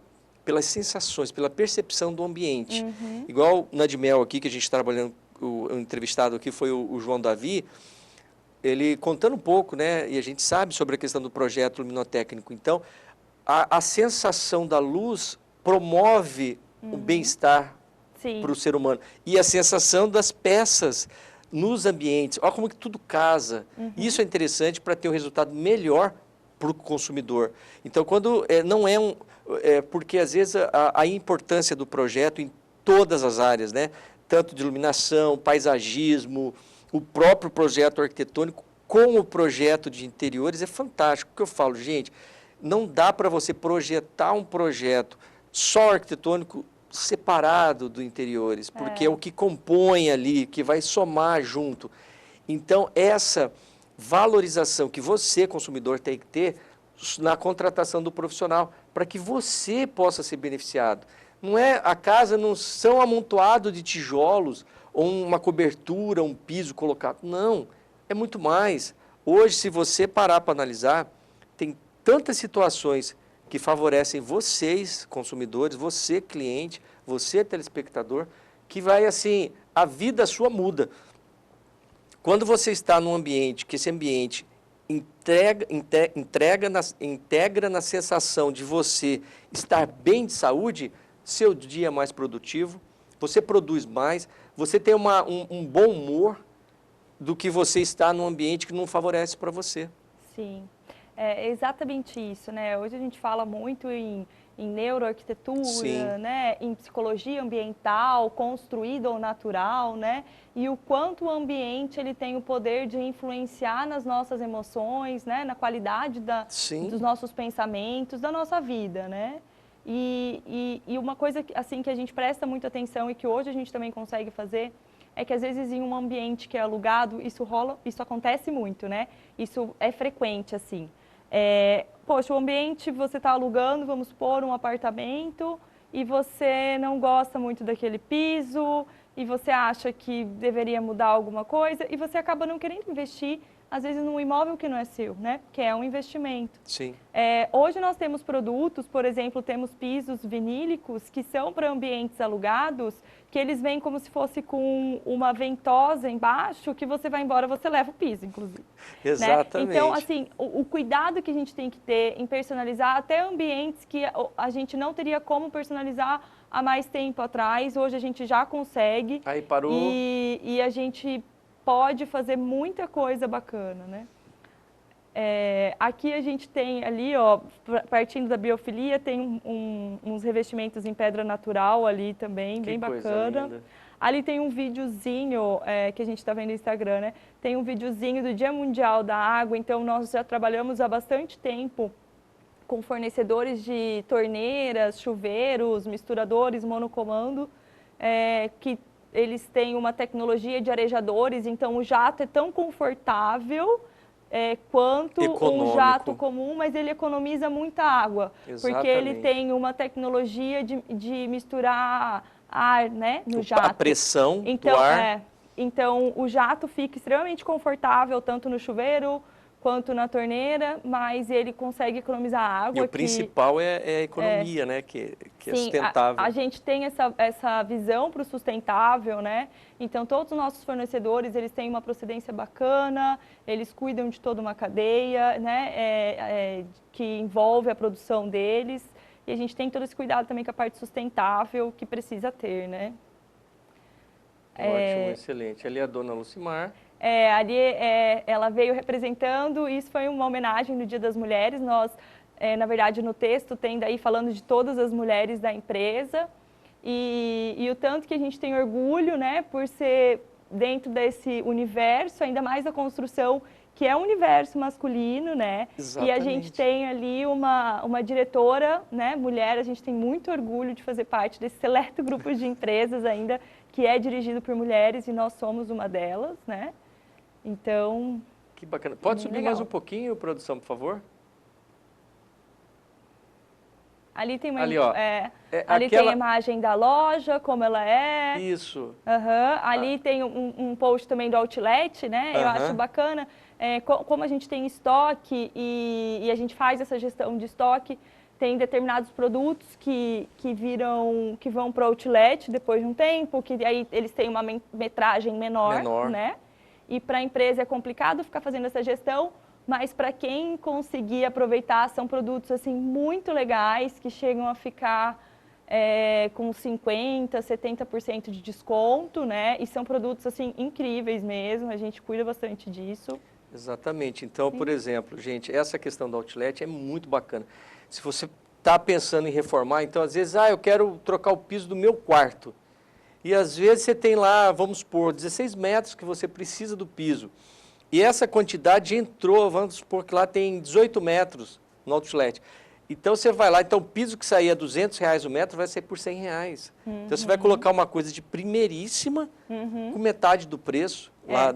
B: pelas sensações, pela percepção do ambiente. Igual na de Mel aqui, que a gente está trabalhando, o entrevistado aqui foi o João Davi, ele contando um pouco, né, e a gente sabe sobre a questão do projeto luminotécnico. Então, a sensação da luz promove o bem-estar para o ser humano. E a sensação das peças nos ambientes. Olha como que tudo casa. Isso é interessante para ter um resultado melhor para o consumidor. Então, quando não porque às vezes a importância do projeto em todas as áreas, né, tanto de iluminação, paisagismo, o próprio projeto arquitetônico com o projeto de interiores é fantástico. Porque eu falo, gente, Não dá para você projetar um projeto só arquitetônico separado do interiores, porque é o que compõe ali, que vai somar junto. Então, essa valorização que você, consumidor, tem que ter na contratação do profissional, para que você possa ser beneficiado. Não é, a casa não são amontoado de tijolos, ou uma cobertura, um piso colocado. Não, é muito mais. Hoje, se você parar para analisar, tem tantas situações que favorecem vocês, consumidores, você, cliente, você, telespectador, que vai assim, a vida sua muda. Quando você está num ambiente, que esse ambiente integra na sensação de você estar bem de saúde, seu dia é mais produtivo, você produz mais, você tem um bom humor do que você estar num ambiente que não favorece para você.
C: Sim, é exatamente isso, né? Hoje a gente fala muito em neuroarquitetura, né? Em psicologia ambiental, construída ou natural, né? E o quanto o ambiente ele tem o poder de influenciar nas nossas emoções, né? Na qualidade dos nossos pensamentos, da nossa vida, né? E uma coisa assim que a gente presta muita atenção e que hoje a gente também consegue fazer é que às vezes em um ambiente que é alugado, isso acontece muito, né? Isso é frequente, assim. Poxa, o ambiente você está alugando, vamos supor, um apartamento, e você não gosta muito daquele piso, e você acha que deveria mudar alguma coisa, e você acaba não querendo investir, às vezes, num imóvel que não é seu, né? Que é um investimento.
B: Sim.
C: Hoje nós temos produtos, por exemplo, temos pisos vinílicos que são para ambientes alugados, que eles vêm como se fosse com uma ventosa embaixo, que você vai embora, você leva o piso, inclusive.
B: Exatamente.
C: Né? Então, assim, o cuidado que a gente tem que ter em personalizar até ambientes que a gente não teria como personalizar há mais tempo atrás, hoje a gente já consegue.
B: Aí parou.
C: E a gente pode fazer muita coisa bacana, né? Aqui a gente tem ali, ó, partindo da biofilia, tem uns revestimentos em pedra natural ali também, bem bacana. Linda. Ali tem um videozinho que a gente está vendo no Instagram, né? Tem um videozinho do Dia Mundial da Água, então nós já trabalhamos há bastante tempo com fornecedores de torneiras, chuveiros, misturadores, monocomando, que eles têm uma tecnologia de arejadores, então o jato é tão confortável quanto um jato comum, mas ele economiza muita água. Exatamente. Porque ele tem uma tecnologia de misturar ar, né, no jato.
B: A pressão do ar.
C: Então, o jato fica extremamente confortável, tanto no chuveiro quanto na torneira, mas ele consegue economizar água.
B: E o principal é a economia, né? Que é sustentável.
C: A gente tem essa visão para o sustentável, né? Então, todos os nossos fornecedores, eles têm uma procedência bacana, eles cuidam de toda uma cadeia, né? Que envolve a produção deles. E a gente tem todo esse cuidado também com a parte sustentável que precisa ter, né?
B: Ótimo, excelente. Ali é a dona Lucimar.
C: Ali ela veio representando, isso foi uma homenagem no Dia das Mulheres. Nós, na verdade, no texto tem daí falando de todas as mulheres da empresa e o tanto que a gente tem orgulho, né, por ser dentro desse universo, ainda mais a construção, que é um universo masculino, né? Exatamente. E a gente tem ali uma diretora, né, mulher, a gente tem muito orgulho de fazer parte desse seleto grupo de empresas ainda, que é dirigido por mulheres e nós somos uma delas, né? Então...
B: Que bacana. Pode subir legal. Mais um pouquinho, produção, por favor?
C: Ali tem tem a imagem da loja, como ela é.
B: Isso.
C: Ali tem um post também do outlet, né? Eu acho bacana. Como a gente tem estoque e a gente faz essa gestão de estoque, tem determinados produtos que vão para o outlet depois de um tempo, que aí eles têm uma metragem menor. Né? E para a empresa é complicado ficar fazendo essa gestão, mas para quem conseguir aproveitar, são produtos assim, muito legais, que chegam a ficar com 50%, 70% de desconto, né? E são produtos assim, incríveis mesmo, a gente cuida bastante disso.
B: Exatamente. Então, por exemplo, gente, essa questão do outlet é muito bacana. Se você está pensando em reformar, então às vezes, eu quero trocar o piso do meu quarto. E às vezes você tem lá, vamos supor, 16 metros que você precisa do piso. E essa quantidade entrou, vamos supor que lá tem 18 metros no outlet. Então você vai lá, então o piso que saía R$200 o metro vai ser por R$100. Então você vai colocar uma coisa de primeiríssima com metade do preço. Lá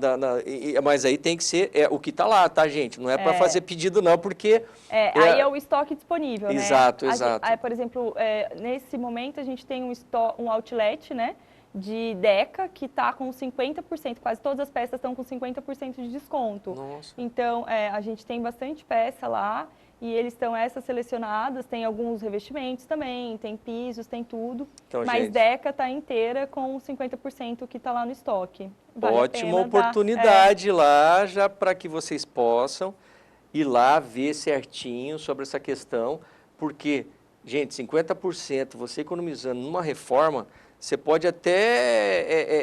B: mas aí tem que ser o que está lá, tá, gente? Não é para fazer pedido não, porque...
C: aí é o estoque disponível, né?
B: Exato, exato.
C: Por exemplo, nesse momento a gente tem um outlet, né? De Deca, que está com 50%, quase todas as peças estão com 50% de desconto.
B: Nossa.
C: Então, a gente tem bastante peça lá, e eles estão essas selecionadas, tem alguns revestimentos também, tem pisos, tem tudo. Então, mas gente, Deca está inteira com 50% que está lá no estoque.
B: Vale ótima oportunidade lá, já para que vocês possam ir lá ver certinho sobre essa questão, porque, gente, 50% você economizando numa reforma, você pode até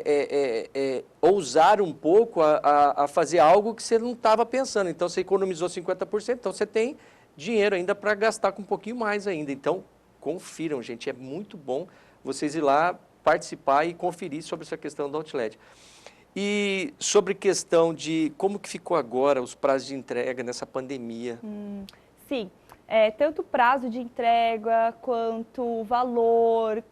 B: ousar um pouco a fazer algo que você não estava pensando. Então, você economizou 50%, então você tem dinheiro ainda para gastar com um pouquinho mais ainda. Então, confiram, gente. É muito bom vocês ir lá participar e conferir sobre essa questão do outlet. E sobre questão de como que ficou agora os prazos de entrega nessa pandemia.
C: Sim. Tanto prazo de entrega, quanto valor,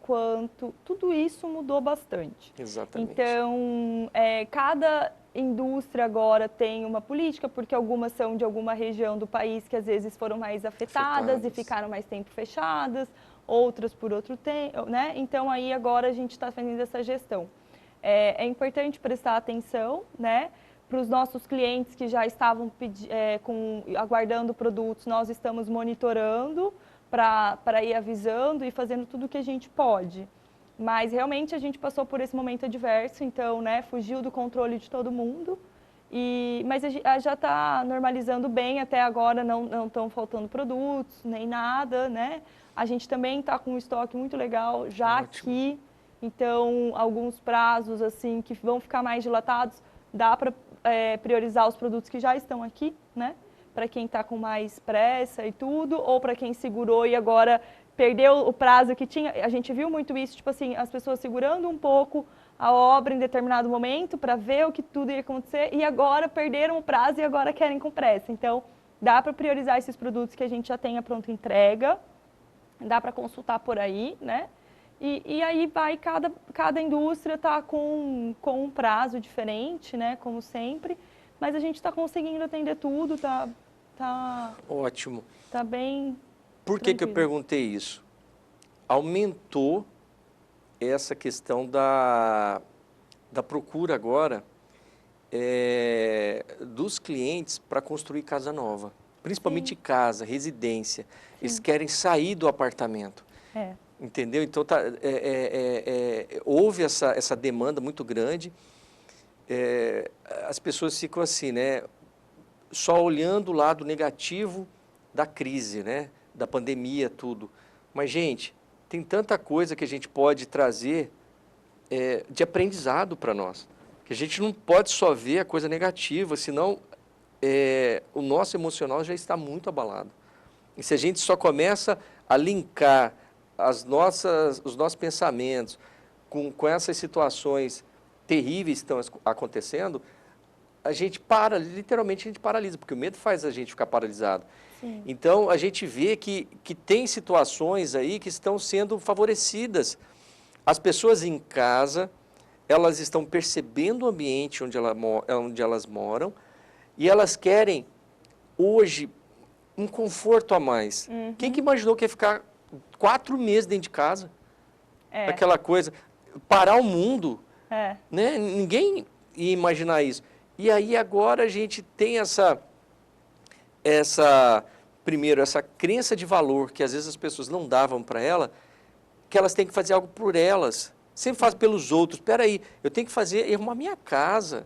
C: tudo isso mudou bastante.
B: Exatamente.
C: Então, cada indústria agora tem uma política, porque algumas são de alguma região do país que às vezes foram mais afetadas e ficaram mais tempo fechadas, outras por outro tempo, né? Então, aí agora a gente está fazendo essa gestão. É importante prestar atenção, né? Para os nossos clientes que já estavam aguardando produtos, nós estamos monitorando para ir avisando e fazendo tudo o que a gente pode. Mas realmente a gente passou por esse momento adverso, então, né, fugiu do controle de todo mundo. Mas já está normalizando bem, até agora não estão faltando produtos, nem nada, né? A gente também está com um estoque muito legal já aqui, então alguns prazos assim que vão ficar mais dilatados, dá para priorizar os produtos que já estão aqui, né? Para quem está com mais pressa e tudo, ou para quem segurou e agora perdeu o prazo que tinha. A gente viu muito isso, tipo assim, as pessoas segurando um pouco a obra em determinado momento para ver o que tudo ia acontecer e agora perderam o prazo e agora querem com pressa. Então, dá para priorizar esses produtos que a gente já tem a pronta entrega, dá para consultar por aí, né? E aí vai, cada indústria está com um prazo diferente, né, como sempre, mas a gente está conseguindo atender tudo, tá
B: ótimo.
C: Tá bem.
B: Por que eu perguntei isso? Aumentou essa questão da procura agora dos clientes para construir casa nova, principalmente casa, residência. Eles querem sair do apartamento. Entendeu? Então, houve essa demanda muito grande. As pessoas ficam assim, né? Só olhando o lado negativo da crise, né? Da pandemia, tudo. Mas, gente, tem tanta coisa que a gente pode trazer de aprendizado para nós. Que a gente não pode só ver a coisa negativa, senão o nosso emocional já está muito abalado. E se a gente só começa a linkar os nossos pensamentos com essas situações terríveis que estão acontecendo, a gente literalmente a gente paralisa, porque o medo faz a gente ficar paralisado. Sim. Então, a gente vê que tem situações aí que estão sendo favorecidas. As pessoas em casa, elas estão percebendo o ambiente onde elas moram e elas querem, hoje, um conforto a mais. Quem que imaginou que ia ficar 4 meses dentro de casa? Aquela coisa, parar o mundo, né? Ninguém ia imaginar isso. E aí agora a gente tem primeiro, essa crença de valor que às vezes as pessoas não davam para ela, que elas têm que fazer algo por elas. Sempre faz pelos outros. Espera aí, eu tenho que arrumar minha casa.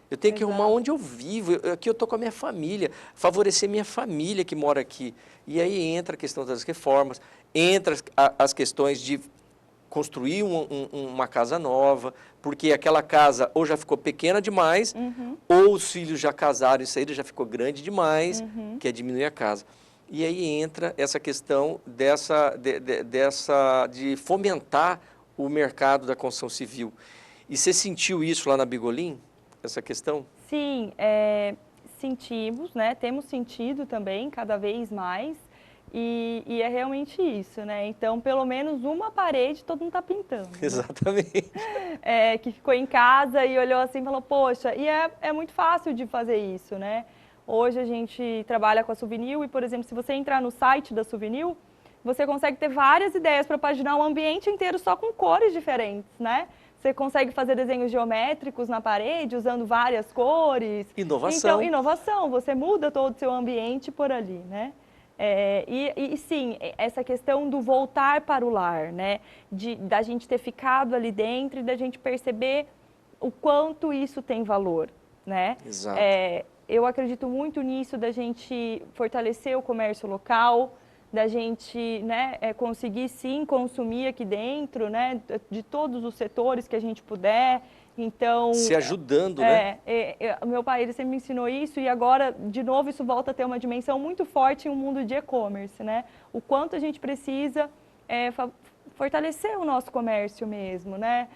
B: Eu tenho que arrumar onde eu vivo. Aqui eu estou com a minha família, favorecer minha família que mora aqui. E aí entra a questão das reformas, entra as questões de construir uma casa nova, porque aquela casa ou já ficou pequena demais, ou os filhos já casaram e saíram, já ficou grande demais, quer diminuir a casa. E aí entra essa questão de fomentar o mercado da construção civil. E você sentiu isso lá na Bigolim, essa questão?
C: Sim, sentimos, né? Temos sentido também, cada vez mais. E é realmente isso, né? Então, pelo menos uma parede todo mundo está pintando. Né?
B: Exatamente.
C: Que ficou em casa e olhou assim e falou, poxa, e é muito fácil de fazer isso, né? Hoje a gente trabalha com a Souvenir e, por exemplo, se você entrar no site da Souvenir, você consegue ter várias ideias para paginar o ambiente inteiro só com cores diferentes, né? Você consegue fazer desenhos geométricos na parede usando várias cores.
B: Inovação.
C: Então, inovação, você muda todo o seu ambiente por ali, né? Sim, essa questão do voltar para o lar, né? Da gente ter ficado ali dentro e da gente perceber o quanto isso tem valor, né?
B: Exato.
C: Eu acredito muito nisso da gente fortalecer o comércio local, da gente, né, conseguir sim consumir aqui dentro, né, de todos os setores que a gente puder. Então,
B: se ajudando, né?
C: Meu pai ele sempre me ensinou isso e agora, de novo, isso volta a ter uma dimensão muito forte em um mundo de e-commerce, né? O quanto a gente precisa fortalecer o nosso comércio mesmo, né?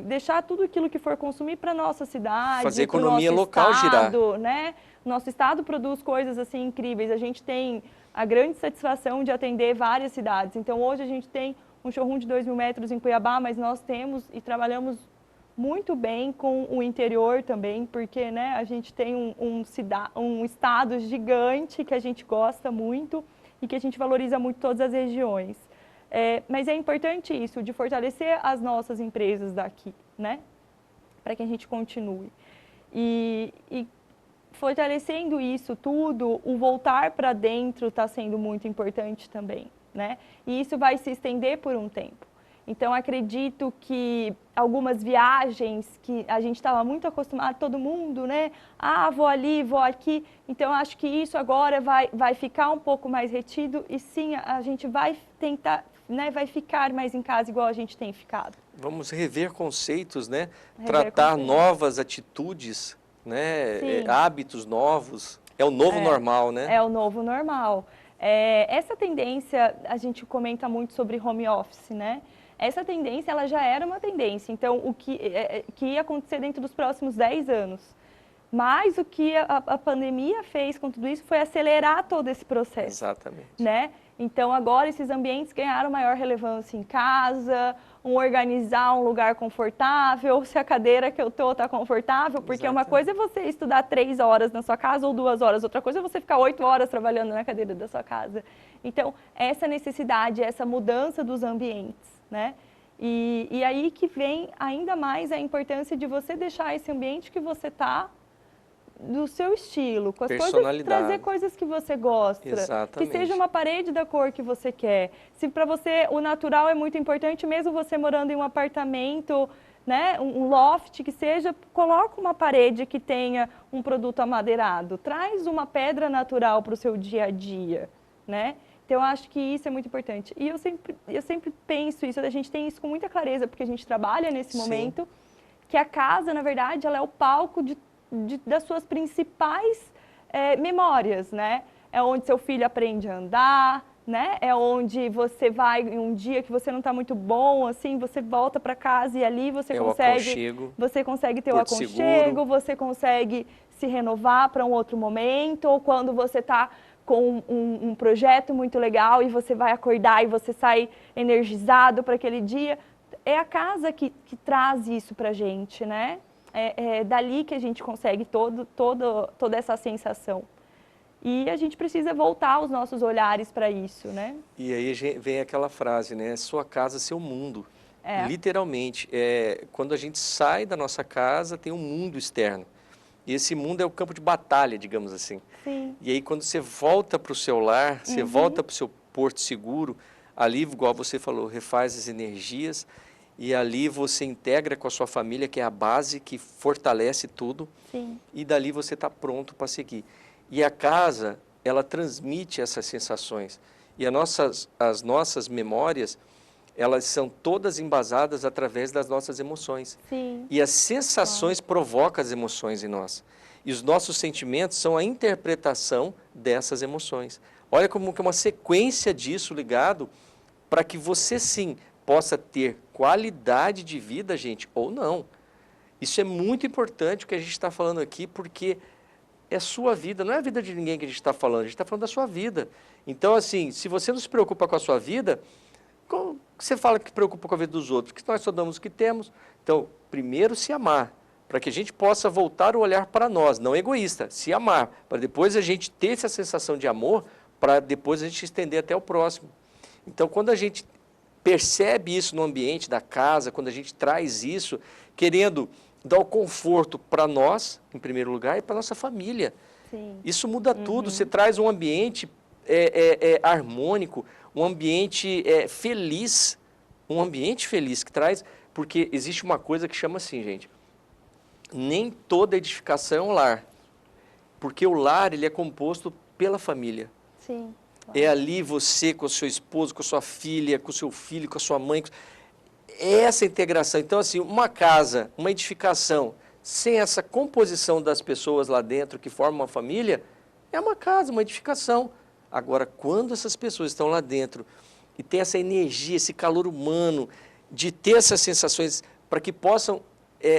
C: Deixar tudo aquilo que for consumir para nossa cidade,
B: fazer a economia local
C: estado,
B: girar,
C: né? Nosso estado produz coisas assim incríveis. A gente tem a grande satisfação de atender várias cidades. Então, hoje a gente tem um showroom de 2.000 metros em Cuiabá, mas nós temos e trabalhamos muito bem com o interior também, porque né, a gente tem um estado gigante que a gente gosta muito e que a gente valoriza muito todas as regiões. Mas é importante isso, de fortalecer as nossas empresas daqui, né? Para que a gente continue. E fortalecendo isso tudo, o voltar para dentro está sendo muito importante também, né? E isso vai se estender por um tempo. Então, acredito que algumas viagens que a gente estava muito acostumado, todo mundo, né? Ah, vou ali, vou aqui. Então, acho que isso agora vai ficar um pouco mais retido e sim, a gente vai tentar, né? Vai ficar mais em casa igual a gente tem ficado.
B: Vamos rever conceitos, né? Tratar novas atitudes, né? Hábitos novos. É o novo normal, né?
C: É o novo normal. Essa tendência, a gente comenta muito sobre home office, né? Essa tendência, ela já era uma tendência. Então, o que ia acontecer dentro dos próximos 10 anos. Mas o que a pandemia fez com tudo isso foi acelerar todo esse processo.
B: Exatamente.
C: Né? Então, agora esses ambientes ganharam maior relevância em casa, organizar um lugar confortável, se a cadeira que eu estou está confortável, porque uma coisa é você estudar 3 horas na sua casa ou 2 horas, outra coisa é você ficar 8 horas trabalhando na cadeira da sua casa. Então, essa necessidade, essa mudança dos ambientes, né? E aí que vem ainda mais a importância de você deixar esse ambiente que você está do seu estilo, com as coisas, trazer coisas que você gosta.
B: Exatamente.
C: Que seja uma parede da cor que você quer. Se para você o natural é muito importante, mesmo você morando em um apartamento, né, um loft que seja, coloca uma parede que tenha um produto amadeirado. Traz uma pedra natural para o seu dia a dia, né? Então, eu acho que isso é muito importante. E eu sempre penso isso, a gente tem isso com muita clareza, porque a gente trabalha nesse momento, que a casa, na verdade, ela é o palco das suas principais memórias, né? É onde seu filho aprende a andar, né? É onde você vai em um dia que você não está muito bom, assim, você volta para casa e ali você consegue ter o aconchego, você consegue se renovar para um outro momento, ou quando você está com um projeto muito legal e você vai acordar e você sai energizado para aquele dia. É a casa que traz isso para a gente, né? É dali que a gente consegue toda essa sensação. E a gente precisa voltar os nossos olhares para isso, né?
B: E aí vem aquela frase, né? Sua casa, seu mundo. Literalmente. Quando a gente sai da nossa casa, tem um mundo externo. E esse mundo é o campo de batalha, digamos assim.
C: Sim.
B: E aí, quando você volta para o seu lar, você volta para o seu porto seguro, ali, igual você falou, refaz as energias, e ali você integra com a sua família, que é a base que fortalece tudo.
C: Sim.
B: E dali você está pronto para seguir. E a casa, ela transmite essas sensações. E as nossas memórias, elas são todas embasadas através das nossas emoções.
C: Sim.
B: E as sensações provocam as emoções em nós. E os nossos sentimentos são a interpretação dessas emoções. Olha como que é uma sequência disso ligado para que você, sim, possa ter qualidade de vida, gente, ou não. Isso é muito importante o que a gente está falando aqui, porque é sua vida, não é a vida de ninguém que a gente está falando, a gente está falando da sua vida. Então, assim, se você não se preocupa com a sua vida, como você fala que se preocupa com a vida dos outros? Porque nós só damos o que temos. Então, primeiro se amar, para que a gente possa voltar o olhar para nós, não egoísta, se amar, para depois a gente ter essa sensação de amor, para depois a gente estender até o próximo. Então, quando a gente percebe isso no ambiente da casa, quando a gente traz isso, querendo dar o conforto para nós, em primeiro lugar, e para a nossa família.
C: Sim.
B: Isso muda tudo, você traz um ambiente harmônico, um ambiente feliz, um ambiente feliz que traz, porque existe uma coisa que chama assim, gente, nem toda edificação é um lar, porque o lar ele é composto pela família.
C: Sim.
B: É ali você com o seu esposo, com a sua filha, com o seu filho, com a sua mãe, essa integração. Então, assim, uma casa, uma edificação, sem essa composição das pessoas lá dentro que formam uma família, é uma casa, uma edificação. Agora, quando essas pessoas estão lá dentro e tem essa energia, esse calor humano, de ter essas sensações para que possam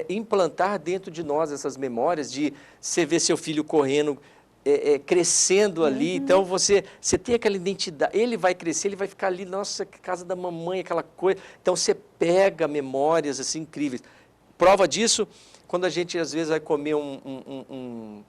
B: implantar dentro de nós essas memórias de você ver seu filho correndo, crescendo ali, então você tem aquela identidade, ele vai crescer, ele vai ficar ali, nossa, casa da mamãe, aquela coisa, então você pega memórias assim incríveis. Prova disso, quando a gente às vezes vai comer um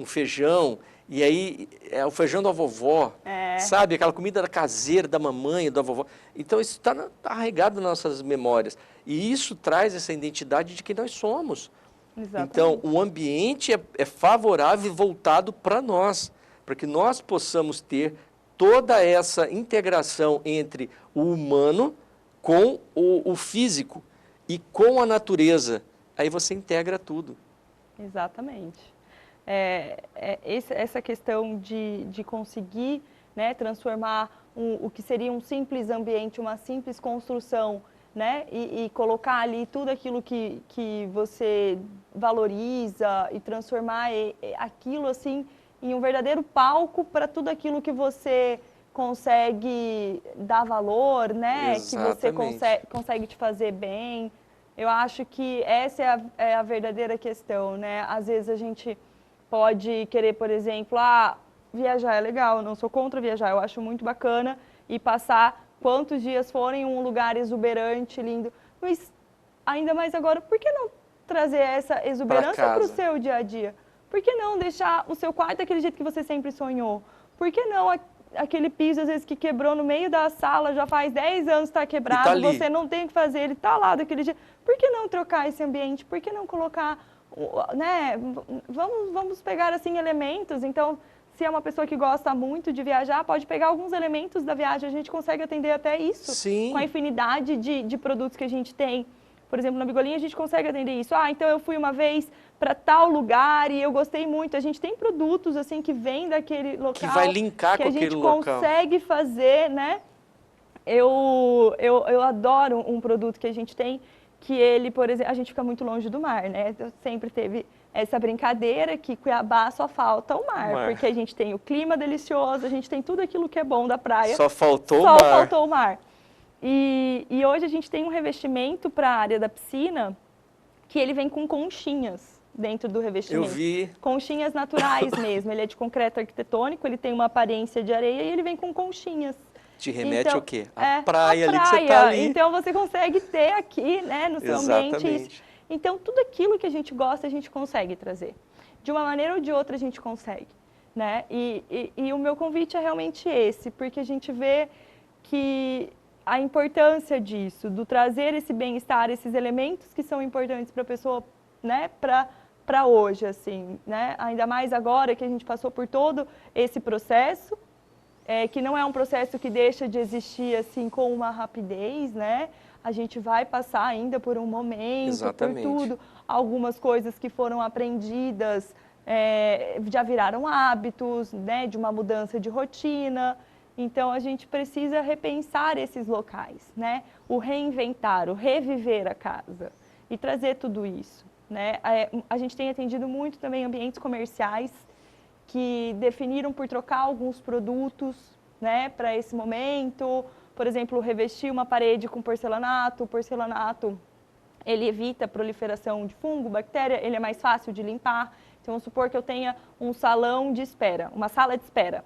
B: feijão, e aí é o feijão da vovó, sabe, aquela comida caseira da mamãe, da vovó, então isso está arraigado nas nossas memórias, e isso traz essa identidade de quem nós somos.
C: Exatamente.
B: Então, o ambiente é favorável e voltado para nós, para que nós possamos ter toda essa integração entre o humano com o físico e com a natureza. Aí você integra tudo.
C: Exatamente. Essa questão de conseguir, né, transformar o que seria um simples ambiente, uma simples construção, né, e colocar ali tudo aquilo que você valoriza e transformar aquilo assim em um verdadeiro palco para tudo aquilo que você consegue dar valor, né,
B: Exatamente.
C: que você consegue te fazer bem. Eu acho que essa é a verdadeira questão, né? Às vezes a gente pode querer, por exemplo, viajar é legal, eu não sou contra viajar, eu acho muito bacana e passar quantos dias forem em um lugar exuberante, lindo, mas ainda mais agora, por que não trazer essa exuberância para o seu dia a dia? Por que não deixar o seu quarto daquele jeito que você sempre sonhou? Por que não aquele piso, às vezes, que quebrou no meio da sala, já faz 10 anos está quebrado, você não tem o que fazer, ele está lá daquele jeito. Por que não trocar esse ambiente? Por que não colocar, né, vamos pegar, assim, elementos, então... Se é uma pessoa que gosta muito de viajar, pode pegar alguns elementos da viagem, a gente consegue atender até isso.
B: Sim.
C: Com a infinidade de produtos que a gente tem. Por exemplo, na Bigolinha a gente consegue atender isso. Então eu fui uma vez para tal lugar e eu gostei muito. A gente tem produtos assim que vêm daquele local.
B: Que vai linkar com aquele local.
C: Que a gente consegue fazer, né? Eu adoro um produto que a gente tem, que ele, por exemplo, a gente fica muito longe do mar, né? Sempre teve essa brincadeira que Cuiabá só falta o mar, porque a gente tem o clima delicioso, a gente tem tudo aquilo que é bom da praia.
B: Só faltou o mar.
C: Só faltou o mar. E hoje a gente tem um revestimento para a área da piscina que ele vem com conchinhas dentro do revestimento.
B: Eu vi.
C: Conchinhas naturais mesmo, ele é de concreto arquitetônico, ele tem uma aparência de areia e ele vem com conchinhas.
B: Te remete
C: então,
B: ao quê? A praia ali que você está ali.
C: Então você consegue ter aqui, né, no seu ambiente isso. Então, tudo aquilo que a gente gosta, a gente consegue trazer. De uma maneira ou de outra, a gente consegue, né? E o meu convite é realmente esse, porque a gente vê que a importância disso, do trazer esse bem-estar, esses elementos que são importantes para a pessoa, né, para hoje, assim, né? Ainda mais agora que a gente passou por todo esse processo, que não é um processo que deixa de existir, assim, com uma rapidez, né? A gente vai passar ainda por um momento,
B: Exatamente.
C: por tudo. Algumas coisas que foram aprendidas já viraram hábitos, né, de uma mudança de rotina. Então, a gente precisa repensar esses locais, né? O reinventar, o reviver a casa e trazer tudo isso, né? A gente tem atendido muito também ambientes comerciais que definiram por trocar alguns produtos, né, para esse momento. Por exemplo, revestir uma parede com porcelanato. O porcelanato, ele evita a proliferação de fungo, bactéria, ele é mais fácil de limpar. Então, vamos supor que eu tenha um salão de espera, uma sala de espera.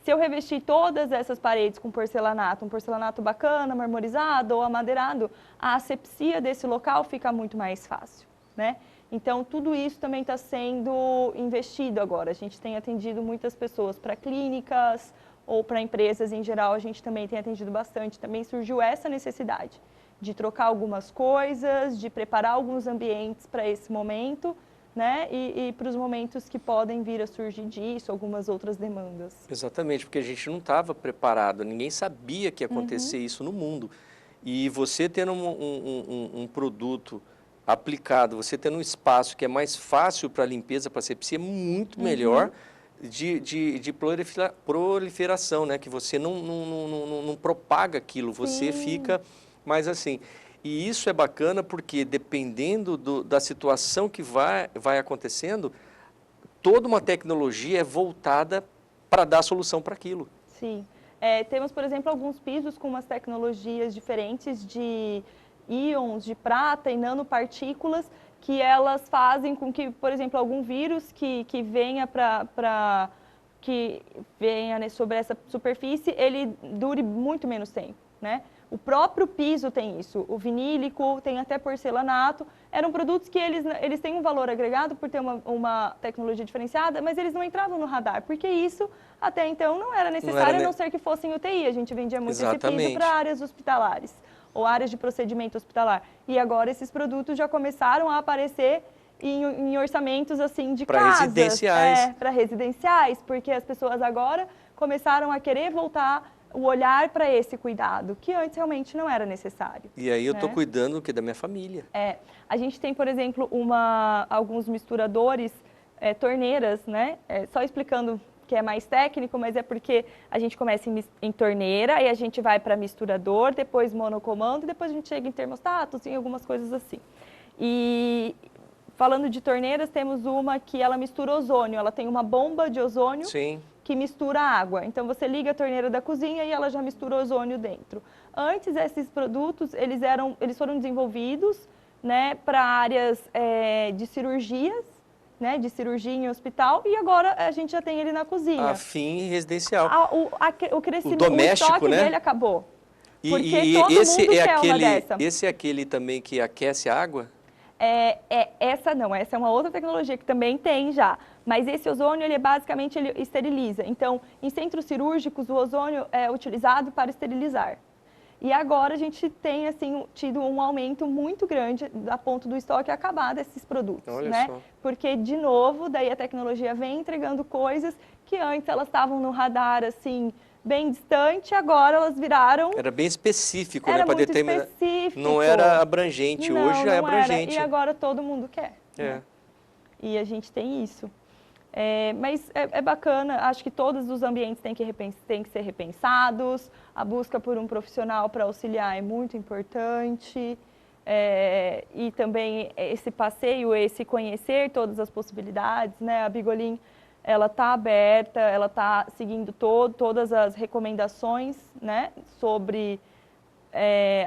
C: Se eu revestir todas essas paredes com porcelanato, um porcelanato bacana, marmorizado ou amadeirado, a asepsia desse local fica muito mais fácil, né? Então, tudo isso também está sendo investido agora. A gente tem atendido muitas pessoas para clínicas ou para empresas em geral, a gente também tem atendido bastante. Também surgiu essa necessidade de trocar algumas coisas, de preparar alguns ambientes para esse momento, né? E para os momentos que podem vir a surgir disso, algumas outras demandas.
B: Exatamente, porque a gente não estava preparado, ninguém sabia que ia acontecer isso no mundo. E você tendo um produto aplicado, você tendo um espaço que é mais fácil para limpeza, para asepsia, é muito melhor de proliferação, né? Que você não propaga aquilo, você fica mais assim. E isso é bacana porque, dependendo da situação que vai acontecendo, toda uma tecnologia é voltada para dar solução para aquilo.
C: Sim. Temos, por exemplo, alguns pisos com umas tecnologias diferentes de íons de prata e nanopartículas que elas fazem com que, por exemplo, algum vírus que venha sobre essa superfície, ele dure muito menos tempo, né? O próprio piso tem isso, o vinílico, tem até porcelanato. Eram produtos que eles têm um valor agregado por ter uma tecnologia diferenciada, mas eles não entravam no radar, porque isso até então não era necessário, a não ser que fossem UTI. A gente vendia muito esse piso para áreas hospitalares ou áreas de procedimento hospitalar. E agora esses produtos já começaram a aparecer em orçamentos assim de casas.
B: Para residenciais.
C: Para residenciais, porque as pessoas agora começaram a querer voltar o olhar para esse cuidado, que antes realmente não era necessário.
B: E aí eu estou cuidando da minha família.
C: A gente tem, por exemplo, alguns misturadores, torneiras, né? Só explicando que é mais técnico, mas é porque a gente começa em torneira, aí a gente vai para misturador, depois monocomando, depois a gente chega em termostatos e algumas coisas assim. E falando de torneiras, temos uma que ela mistura ozônio, ela tem uma bomba de ozônio.
B: Sim.
C: Que mistura água. Então, você liga a torneira da cozinha e ela já mistura ozônio dentro. Antes, esses produtos, eles foram desenvolvidos, né, para áreas de cirurgias, né, de cirurgia em hospital, e agora a gente já tem ele na cozinha.
B: A fim residencial.
C: O crescimento,
B: o doméstico,
C: o estoque
B: né?
C: dele acabou.
B: E
C: todo
B: esse
C: mundo quer uma dessa.
B: Esse é aquele também que aquece a água?
C: Essa não, essa é uma outra tecnologia que também tem já. Mas esse ozônio, ele esteriliza. Então, em centros cirúrgicos, o ozônio é utilizado para esterilizar. E agora a gente tem, assim, tido um aumento muito grande a ponto do estoque acabar desses produtos,
B: Olha só.
C: Porque, de novo, daí a tecnologia vem entregando coisas que antes elas estavam no radar, assim, bem distante, agora elas viraram...
B: Era bem específico,
C: né?
B: Para determinar.
C: Específico.
B: Não era abrangente, hoje já é abrangente.
C: E agora todo mundo quer. Né? E a gente tem isso. Mas é bacana, acho que todos os ambientes têm que ser repensados, a busca por um profissional para auxiliar é muito importante, e também esse passeio, esse conhecer todas as possibilidades, né? A Bigolin, ela está aberta, ela está seguindo todas as recomendações, né? Sobre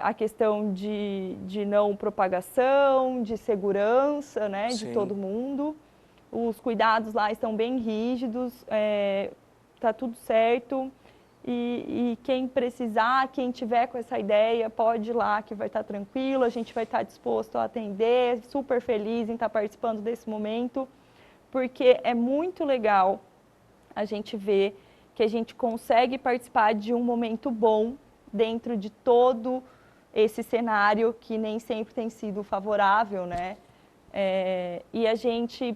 C: a questão de não propagação, de segurança, né? De todo mundo. Os cuidados lá estão bem rígidos, está tudo certo. E quem precisar, quem tiver com essa ideia, pode ir lá que vai estar tranquilo, a gente vai estar disposto a atender, super feliz em estar participando desse momento, porque é muito legal a gente ver que a gente consegue participar de um momento bom dentro de todo esse cenário que nem sempre tem sido favorável, né? E a gente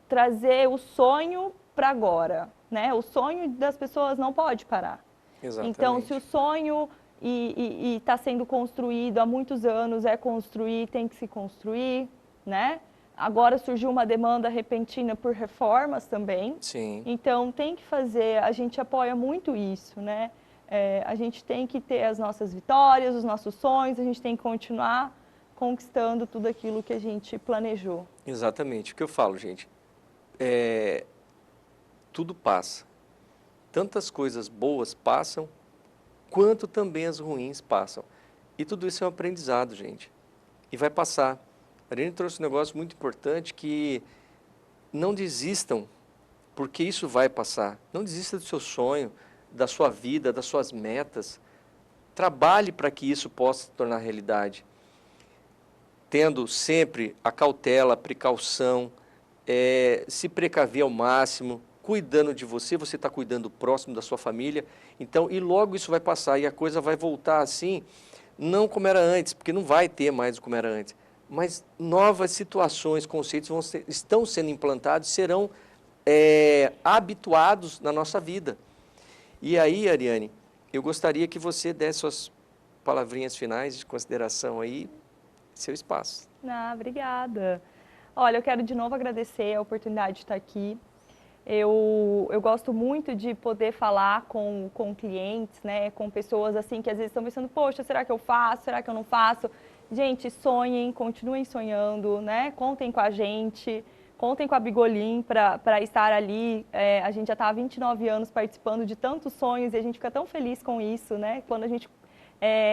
C: trazer o sonho para agora, né? O sonho das pessoas não pode parar.
B: Exatamente.
C: Então, se o sonho está sendo construído há muitos anos, construir, tem que se construir, né? Agora surgiu uma demanda repentina por reformas também.
B: Sim.
C: Então, tem que fazer, a gente apoia muito isso, né? A gente tem que ter as nossas vitórias, os nossos sonhos, a gente tem que continuar conquistando tudo aquilo que a gente planejou.
B: Exatamente. O que eu falo, gente, tudo passa. Tantas coisas boas passam, quanto também as ruins passam. E tudo isso é um aprendizado, gente. E vai passar. A Ariane trouxe um negócio muito importante que não desistam, porque isso vai passar. Não desista do seu sonho, da sua vida, das suas metas. Trabalhe para que isso possa se tornar realidade. Tendo sempre a cautela, a precaução, se precaver ao máximo, cuidando de você, você está cuidando próximo da sua família. Então, e logo isso vai passar e a coisa vai voltar assim, não como era antes, porque não vai ter mais como era antes. Mas novas situações, conceitos estão sendo implantados, serão habituados na nossa vida. E aí, Ariane, eu gostaria que você desse suas palavrinhas finais de consideração aí, seu espaço.
C: Obrigada. Olha, eu quero de novo agradecer a oportunidade de estar aqui. Eu gosto muito de poder falar com clientes, né, com pessoas assim que às vezes estão pensando, poxa, será que eu faço? Será que eu não faço? Gente, sonhem, continuem sonhando, né? Contem com a gente, contem com a Bigolim para estar ali. A gente já está há 29 anos participando de tantos sonhos e a gente fica tão feliz com isso, né? Quando a gente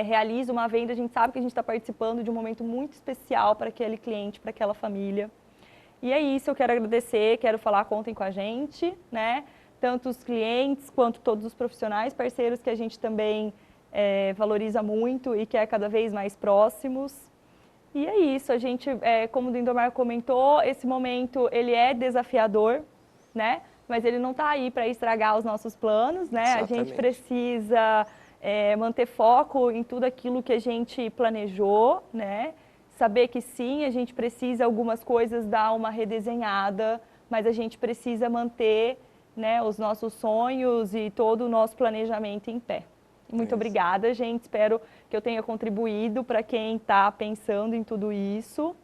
C: realiza uma venda, a gente sabe que a gente está participando de um momento muito especial para aquele cliente, para aquela família. E é isso, eu quero agradecer, quero falar, contem com a gente, né? Tanto os clientes quanto todos os profissionais, parceiros que a gente também valoriza muito e quer cada vez mais próximos. E é isso, a gente, como o Lindomar comentou, esse momento ele é desafiador, né? Mas ele não está aí para estragar os nossos planos, né?
B: Exatamente.
C: A gente precisa manter foco em tudo aquilo que a gente planejou, né? Saber que sim, a gente precisa algumas coisas dar uma redesenhada, mas a gente precisa manter, né, os nossos sonhos e todo o nosso planejamento em pé. Muito obrigada, gente. Espero que eu tenha contribuído para quem está pensando em tudo isso.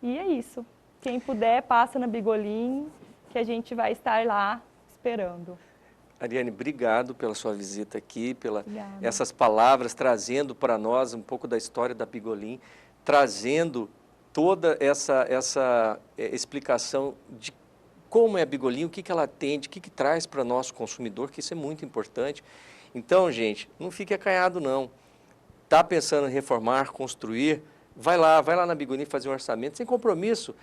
C: E é isso. Quem puder, passa na Bigolim, que a gente vai estar lá esperando.
B: Ariane, obrigado pela sua visita aqui, essas palavras, trazendo para nós um pouco da história da Bigolim, trazendo toda essa explicação de como é a Bigolim, o que ela atende, o que traz para o nosso consumidor, que isso é muito importante. Então, gente, não fique acanhado não. Está pensando em reformar, construir, vai lá na Bigolim fazer um orçamento, sem compromisso.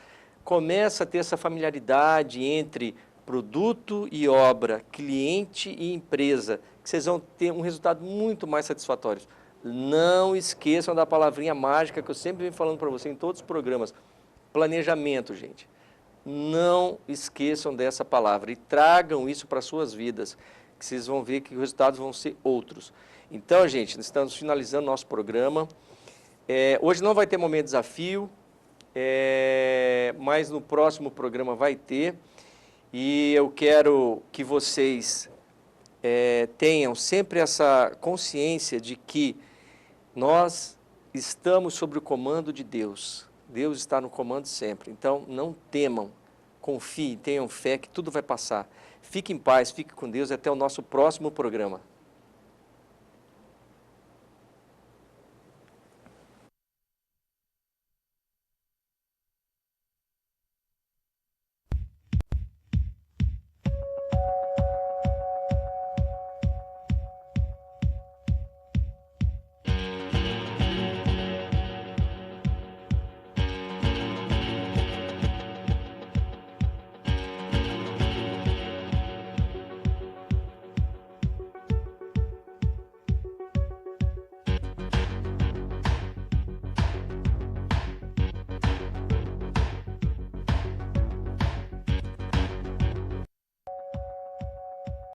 B: Começa a ter essa familiaridade entre produto e obra, cliente e empresa, que vocês vão ter um resultado muito mais satisfatório. Não esqueçam da palavrinha mágica que eu sempre venho falando para você em todos os programas. Planejamento, gente. Não esqueçam dessa palavra e tragam isso para as suas vidas, que vocês vão ver que os resultados vão ser outros. Então, gente, nós estamos finalizando nosso programa. Hoje não vai ter momento desafio, mas no próximo programa vai ter. E eu quero que vocês tenham sempre essa consciência de que nós estamos sob o comando de Deus. Deus está no comando sempre. Então, não temam, confiem, tenham fé que tudo vai passar. Fique em paz, fique com Deus e até o nosso próximo programa.